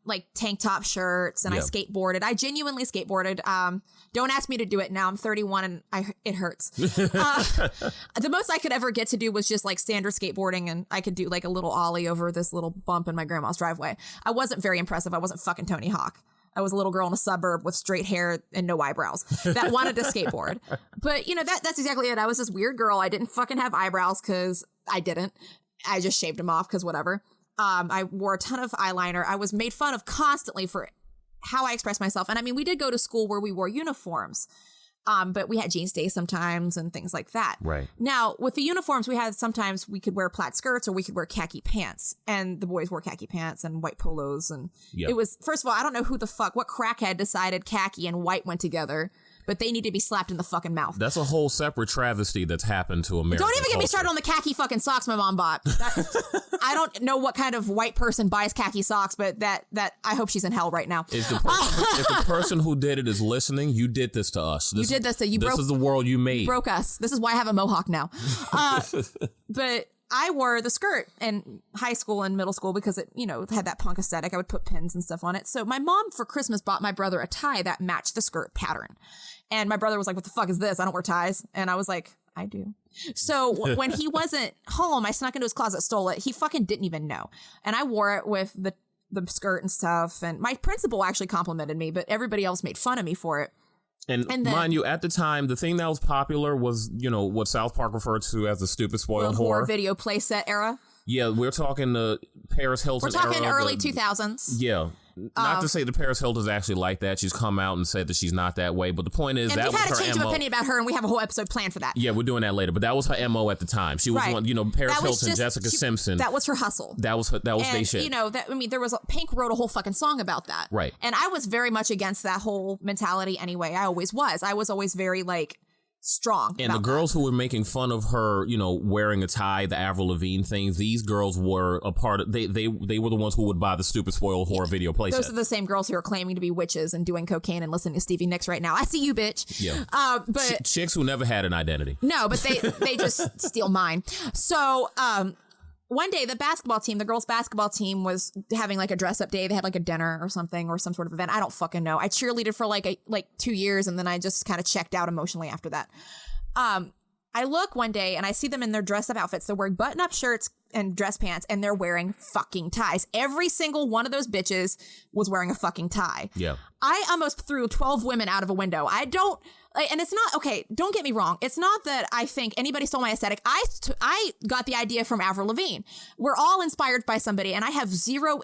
like tank top shirts, and I skateboarded. I genuinely skateboarded. Don't ask me to do it now. I'm 31 and it hurts. The most I could ever get to do was just like standard skateboarding, and I could do like a little ollie over this little bump in my grandma's driveway. I wasn't very impressive. I wasn't fucking Tony Hawk. I was a little girl in a suburb with straight hair and no eyebrows that wanted to skateboard. But, you know, that's exactly it. I was this weird girl. I didn't fucking have eyebrows because I didn't. I just shaved them off because whatever. I wore a ton of eyeliner. I was made fun of constantly for how I expressed myself. And I mean, we did go to school where we wore uniforms. But we had jeans day sometimes and things like that. Right. Now, with the uniforms, sometimes we could wear plaid skirts or we could wear khaki pants. And the boys wore khaki pants and white polos. And it was, first of all, I don't know what crackhead decided khaki and white went together. But they need to be slapped in the fucking mouth. That's a whole separate travesty that's happened to America. Don't even get me started on the khaki fucking socks my mom bought. I don't know what kind of white person buys khaki socks, but that I hope she's in hell right now. If the person who did it is listening, you did this to us. You did this to you. This is the world you made. You broke us. This is why I have a mohawk now. But I wore the skirt in high school and middle school because it, you know, had that punk aesthetic. I would put pins and stuff on it. So my mom for Christmas bought my brother a tie that matched the skirt pattern. And my brother was like, what the fuck is this? I don't wear ties. And I was like, I do. So when he wasn't home, I snuck into his closet, stole it. He fucking didn't even know. And I wore it with the skirt and stuff. And my principal actually complimented me, but everybody else made fun of me for it. And then, mind you, at the time, the thing that was popular was, you know, what South Park referred to as the stupid spoiled whore. Video playset era. Yeah, we're talking the Paris Hilton era. We're talking early 2000s. Yeah. Not to say the Paris Hilton's actually like that. She's come out and said that she's not that way. But the point is, that was her MO. And we've had a change of opinion about her, and we have a whole episode planned for that. Yeah, we're doing that later. But that was her MO at the time. She was one, you know, Paris Hilton, Jessica Simpson. That was her hustle. That was they shit. You know, there was Pink wrote a whole fucking song about that. Right. And I was very much against that whole mentality anyway. I always was. I was always very like strong. And the girls who were making fun of her, you know, wearing a tie, the Avril Lavigne things, these girls were a part of, they were the ones who would buy the stupid spoiled whore video playset. Those are the same girls who are claiming to be witches and doing cocaine and listening to Stevie Nicks right now. I see you, bitch. Yeah. But chicks who never had an identity. No, but they just steal mine. So, one day, the girls' basketball team was having like a dress up day. They had like a dinner or something or some sort of event. I don't fucking know. I cheerleaded for like 2 years and then I just kind of checked out emotionally after that. I look one day and I see them in their dress up outfits. They're wearing button up shirts and dress pants and they're wearing fucking ties. Every single one of those bitches was wearing a fucking tie. Yeah. I almost threw 12 women out of a window. And it's not, okay, don't get me wrong. It's not that I think anybody stole my aesthetic. I got the idea from Avril Lavigne. We're all inspired by somebody, and I have zero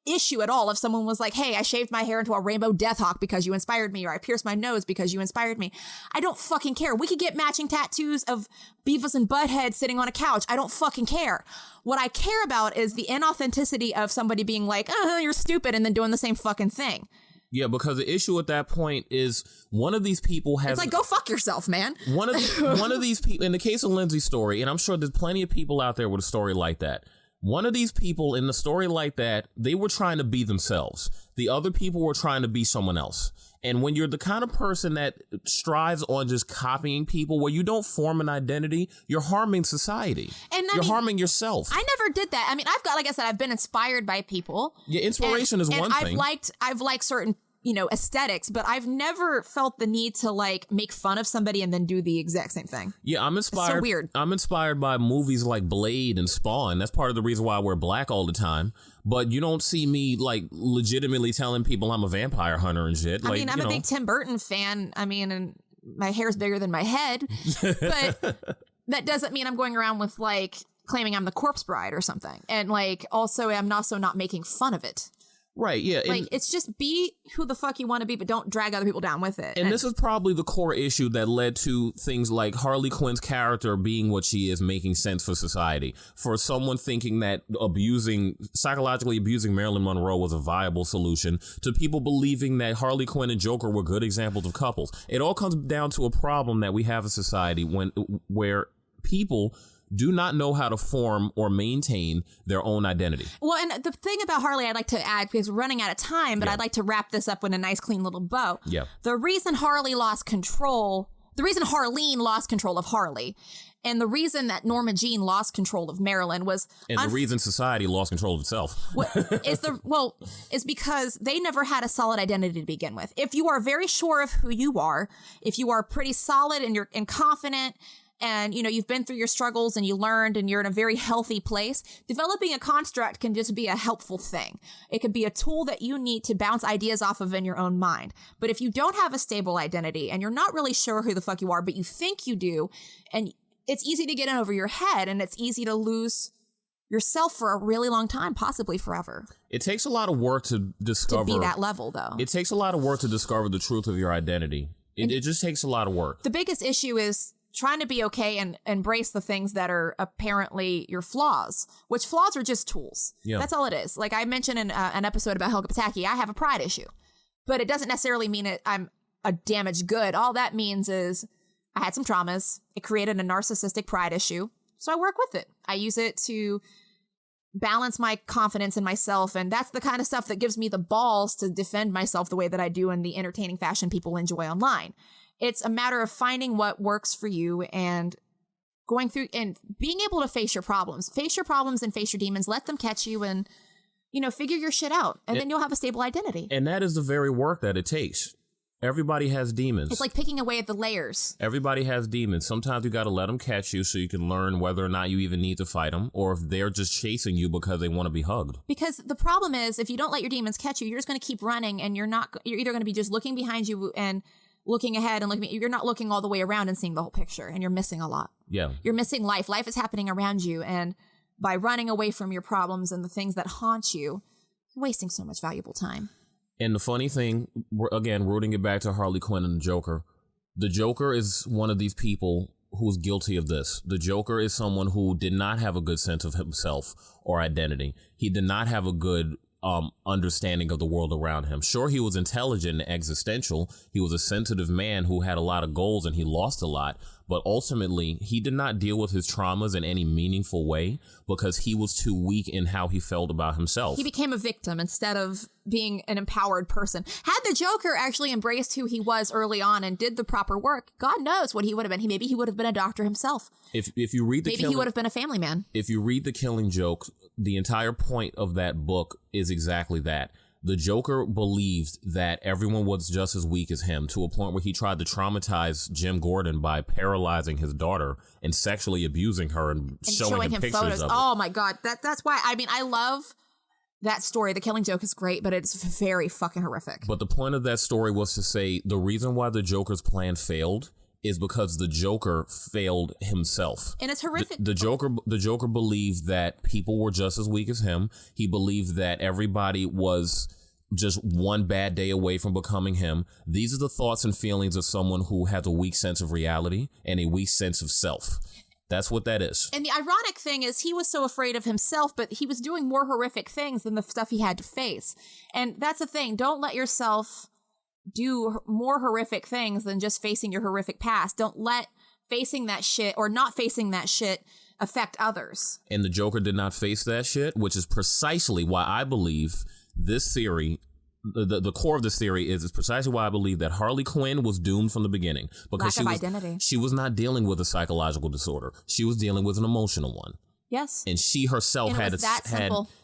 issue at all if someone was like, hey, I shaved my hair into a rainbow death hawk because you inspired me, or I pierced my nose because you inspired me. I don't fucking care. We could get matching tattoos of Beavis and Butthead sitting on a couch. I don't fucking care. What I care about is the inauthenticity of somebody being like, you're stupid, and then doing the same fucking thing. Yeah, because the issue at that point is one of these people has... It's like, go fuck yourself, man. One of these people, in the case of Lindsay's story, and I'm sure there's plenty of people out there with a story like that, one of these people in the story like that, they were trying to be themselves. The other people were trying to be someone else. And when you're the kind of person that strives on just copying people where you don't form an identity, you're harming society. And you're harming yourself. I never did that. I mean, like I said, I've been inspired by people. Yeah, inspiration is one thing. I've liked certain, aesthetics, but I've never felt the need to like make fun of somebody and then do the exact same thing. Yeah, I'm inspired. It's so weird. I'm inspired by movies like Blade and Spawn. That's part of the reason why I wear black all the time. But you don't see me like legitimately telling people I'm a vampire hunter and shit. I mean, I'm a big Tim Burton fan. I mean, and my hair's bigger than my head, but that doesn't mean I'm going around with like claiming I'm the corpse bride or something. And like, also, I'm also not making fun of it. Right, yeah. Like, it's just be who the fuck you want to be, but don't drag other people down with it. And this is probably the core issue that led to things like Harley Quinn's character being what she is, making sense for society. For someone thinking that psychologically abusing Marilyn Monroe was a viable solution, to people believing that Harley Quinn and Joker were good examples of couples. It all comes down to a problem that we have in society where people do not know how to form or maintain their own identity. Well, and the thing about Harley I'd like to add, because we're running out of time, but I'd like to wrap this up with a nice, clean little bow. Yeah. The reason Harleen lost control of Harley, and the reason that Norma Jean lost control of Marilyn was... And the reason society lost control of itself. is because they never had a solid identity to begin with. If you are very sure of who you are, if you are pretty solid and you're confident, and, you've been through your struggles and you learned and you're in a very healthy place, developing a construct can just be a helpful thing. It could be a tool that you need to bounce ideas off of in your own mind. But if you don't have a stable identity and you're not really sure who the fuck you are, but you think you do, and it's easy to get in over your head and it's easy to lose yourself for a really long time, possibly forever. It takes a lot of work to discover... To be that level, though. It takes a lot of work to discover the truth of your identity. It just takes a lot of work. The biggest issue is trying to be okay and embrace the things that are apparently your flaws, which flaws are just tools. Yeah. That's all it is. Like I mentioned in an episode about Helga Pataki, I have a pride issue, but it doesn't necessarily mean I'm a damaged good. All that means is I had some traumas. It created a narcissistic pride issue. So I work with it. I use it to balance my confidence in myself. And that's the kind of stuff that gives me the balls to defend myself the way that I do in the entertaining fashion people enjoy online. It's a matter of finding what works for you and going through and being able to face your problems and face your demons, let them catch you and, figure your shit out. And then you'll have a stable identity. And that is the very work that it takes. Everybody has demons. It's like picking away at the layers. Everybody has demons. Sometimes you got to let them catch you so you can learn whether or not you even need to fight them or if they're just chasing you because they want to be hugged. Because the problem is if you don't let your demons catch you, you're just going to keep running and you're either going to be just looking behind you and looking ahead and you're not looking all the way around and seeing the whole picture, and you're missing a lot. Yeah. You're missing life. Life is happening around you, and by running away from your problems and the things that haunt you, you're wasting so much valuable time. And the funny thing, again, rooting it back to Harley Quinn and the Joker is one of these people who's guilty of this. The Joker is someone who did not have a good sense of himself or identity. He did not have a good understanding of the world around him. Sure, he was intelligent and existential. He was a sensitive man who had a lot of goals and he lost a lot. But ultimately, he did not deal with his traumas in any meaningful way because he was too weak in how he felt about himself. He became a victim instead of being an empowered person. Had the Joker actually embraced who he was early on and did the proper work, God knows what he would have been. Maybe he would have been a doctor himself. If you read maybe he would have been a family man. If you read The Killing Joke, the entire point of that book is exactly that. The Joker believed that everyone was just as weak as him, to a point where he tried to traumatize Jim Gordon by paralyzing his daughter and sexually abusing her and showing him pictures photos. of it. Oh my God. That's why, I love that story. The Killing Joke is great, but it's very fucking horrific. But the point of that story was to say the reason why the Joker's plan failed is because the Joker failed himself. And it's horrific. The Joker believed that people were just as weak as him. He believed that everybody was just one bad day away from becoming him. These are the thoughts and feelings of someone who has a weak sense of reality and a weak sense of self. That's what that is. And the ironic thing is he was so afraid of himself, but he was doing more horrific things than the stuff he had to face. And that's the thing. Don't let yourself do more horrific things than just facing your horrific past. Don't let facing that shit or not facing that shit affect others. And the Joker did not face that shit, which is precisely why I believe this theory, the core of this theory is precisely why I believe that Harley Quinn was doomed from the beginning. Because identity. She was not dealing with a psychological disorder. She was dealing with an emotional one. Yes. And she herself had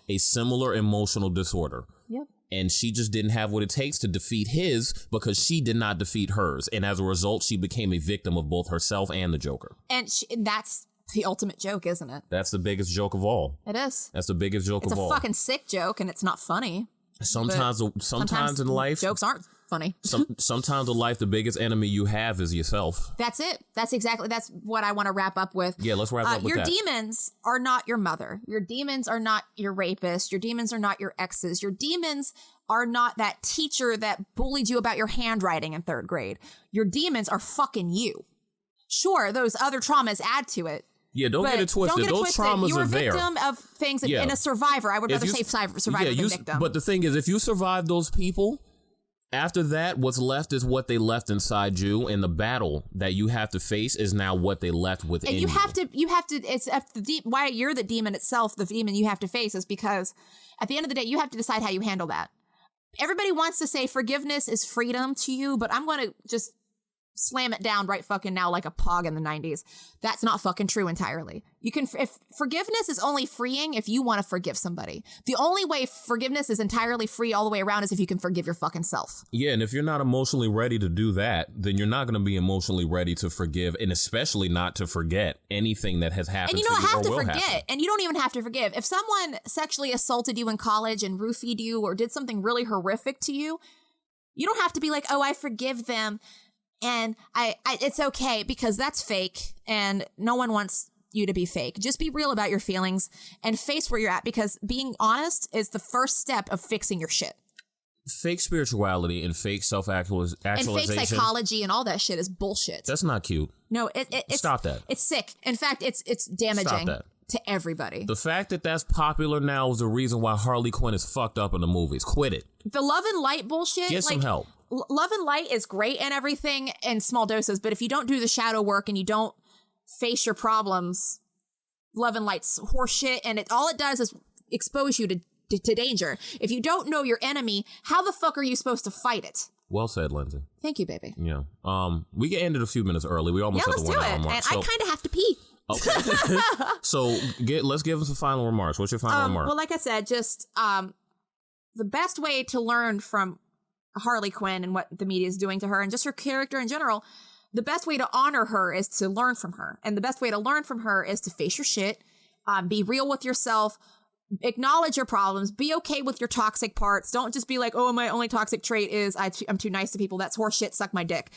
a similar emotional disorder. Yep. And she just didn't have what it takes to defeat his because she did not defeat hers. And as a result, she became a victim of both herself and the Joker. And that's the ultimate joke, isn't it? That's the biggest joke of all. It is. That's the biggest joke of all. It's a fucking sick joke, and it's not funny. Sometimes in life, jokes aren't funny. Sometimes in life, the biggest enemy you have is yourself. That's it. That's what I want to wrap up with. Yeah, let's wrap up with that. Your demons are not your mother. Your demons are not your rapist. Your demons are not your exes. Your demons are not that teacher that bullied you about your handwriting in 3rd grade. Your demons are fucking you. Sure, those other traumas add to it. Yeah, don't get it twisted. Those traumas You're are there. You're a victim of things, and a survivor. I would rather say survivor than victim. But the thing is, if you survive those people, after that, what's left is what they left inside you, and the battle that you have to face is now what they left within you. And you have to. It's why you're the demon itself. The demon you have to face is because at the end of the day, you have to decide how you handle that. Everybody wants to say forgiveness is freedom to you, but I'm going to just slam it down right fucking now like a pog in the 90s. That's not fucking true entirely. If forgiveness is only freeing if you want to forgive somebody. The only way forgiveness is entirely free all the way around is if you can forgive your fucking self. Yeah, and if you're not emotionally ready to do that, then you're not going to be emotionally ready to forgive, and especially not to forget anything that has happened to you or will happen. And you don't have to forget, and you don't even have to forgive. If someone sexually assaulted you in college and roofied you or did something really horrific to you, you don't have to be like, oh, I forgive them. And it's okay, because that's fake, and no one wants you to be fake. Just be real about your feelings and face where you're at, because being honest is the first step of fixing your shit. Fake spirituality and fake self-actualization. And fake psychology and all that shit is bullshit. That's not cute. No, it's... Stop that. It's sick. In fact, it's damaging to everybody. The fact that that's popular now is the reason why Harley Quinn is fucked up in the movies. Quit it. The love and light bullshit... Get some help. Love and light is great and everything in small doses, but if you don't do the shadow work and you don't face your problems, love and light's horseshit, and all it does is expose you to danger. If you don't know your enemy, how the fuck are you supposed to fight it? Well said, Lindsay. Thank you, baby. Yeah. We can end it a few minutes early. We almost at the 1 hour mark. And I kind of have to pee. Okay. So let's give us some final remarks. What's your final remark? Well, like I said, just the best way to learn from Harley Quinn and what the media is doing to her and just her character in general, the best way to honor her is to learn from her. And the best way to learn from her is to face your shit, be real with yourself, acknowledge your problems, be okay with your toxic parts. Don't just be like, oh, my only toxic trait is I'm too nice to people. That's horseshit. Suck my dick.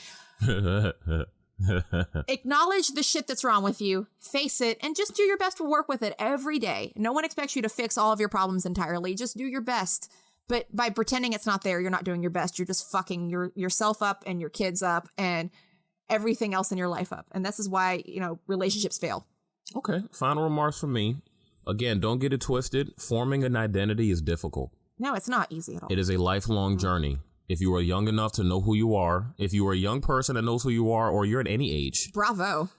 Acknowledge the shit that's wrong with you, face it, and just do your best to work with it every day. No one expects you to fix all of your problems entirely. Just do your best. But by pretending it's not there, you're not doing your best. You're just fucking yourself up and your kids up and everything else in your life up. And this is why, relationships fail. Okay. Final remarks from me. Again, don't get it twisted. Forming an identity is difficult. No, it's not easy at all. It is a lifelong journey. If you are young enough to know who you are, if you are a young person that knows who you are, or you're at any age. Bravo.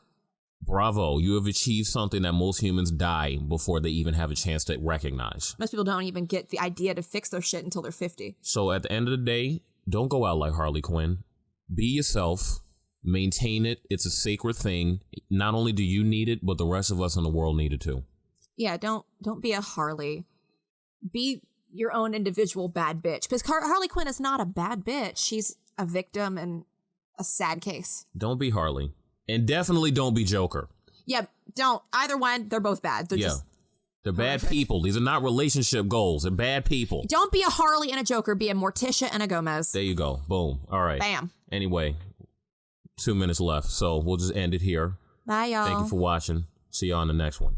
You have achieved something that most humans die before they even have a chance to recognize. Most people don't even get the idea to fix their shit until they're 50. So at the end of the day, don't go out like Harley Quinn. Be yourself. Maintain it. It's a sacred thing. Not only do you need it, but the rest of us in the world need it too. Yeah, don't be a Harley. Be your own individual bad bitch. Because Harley Quinn is not a bad bitch. She's a victim and a sad case. Don't be Harley. And definitely don't be Joker. Yeah, don't. Either one, they're both bad. They're bad people. These are not relationship goals. They're bad people. Don't be a Harley and a Joker. Be a Morticia and a Gomez. There you go. Boom. All right. Bam. Anyway, 2 minutes left. So we'll just end it here. Bye, y'all. Thank you for watching. See you on the next one.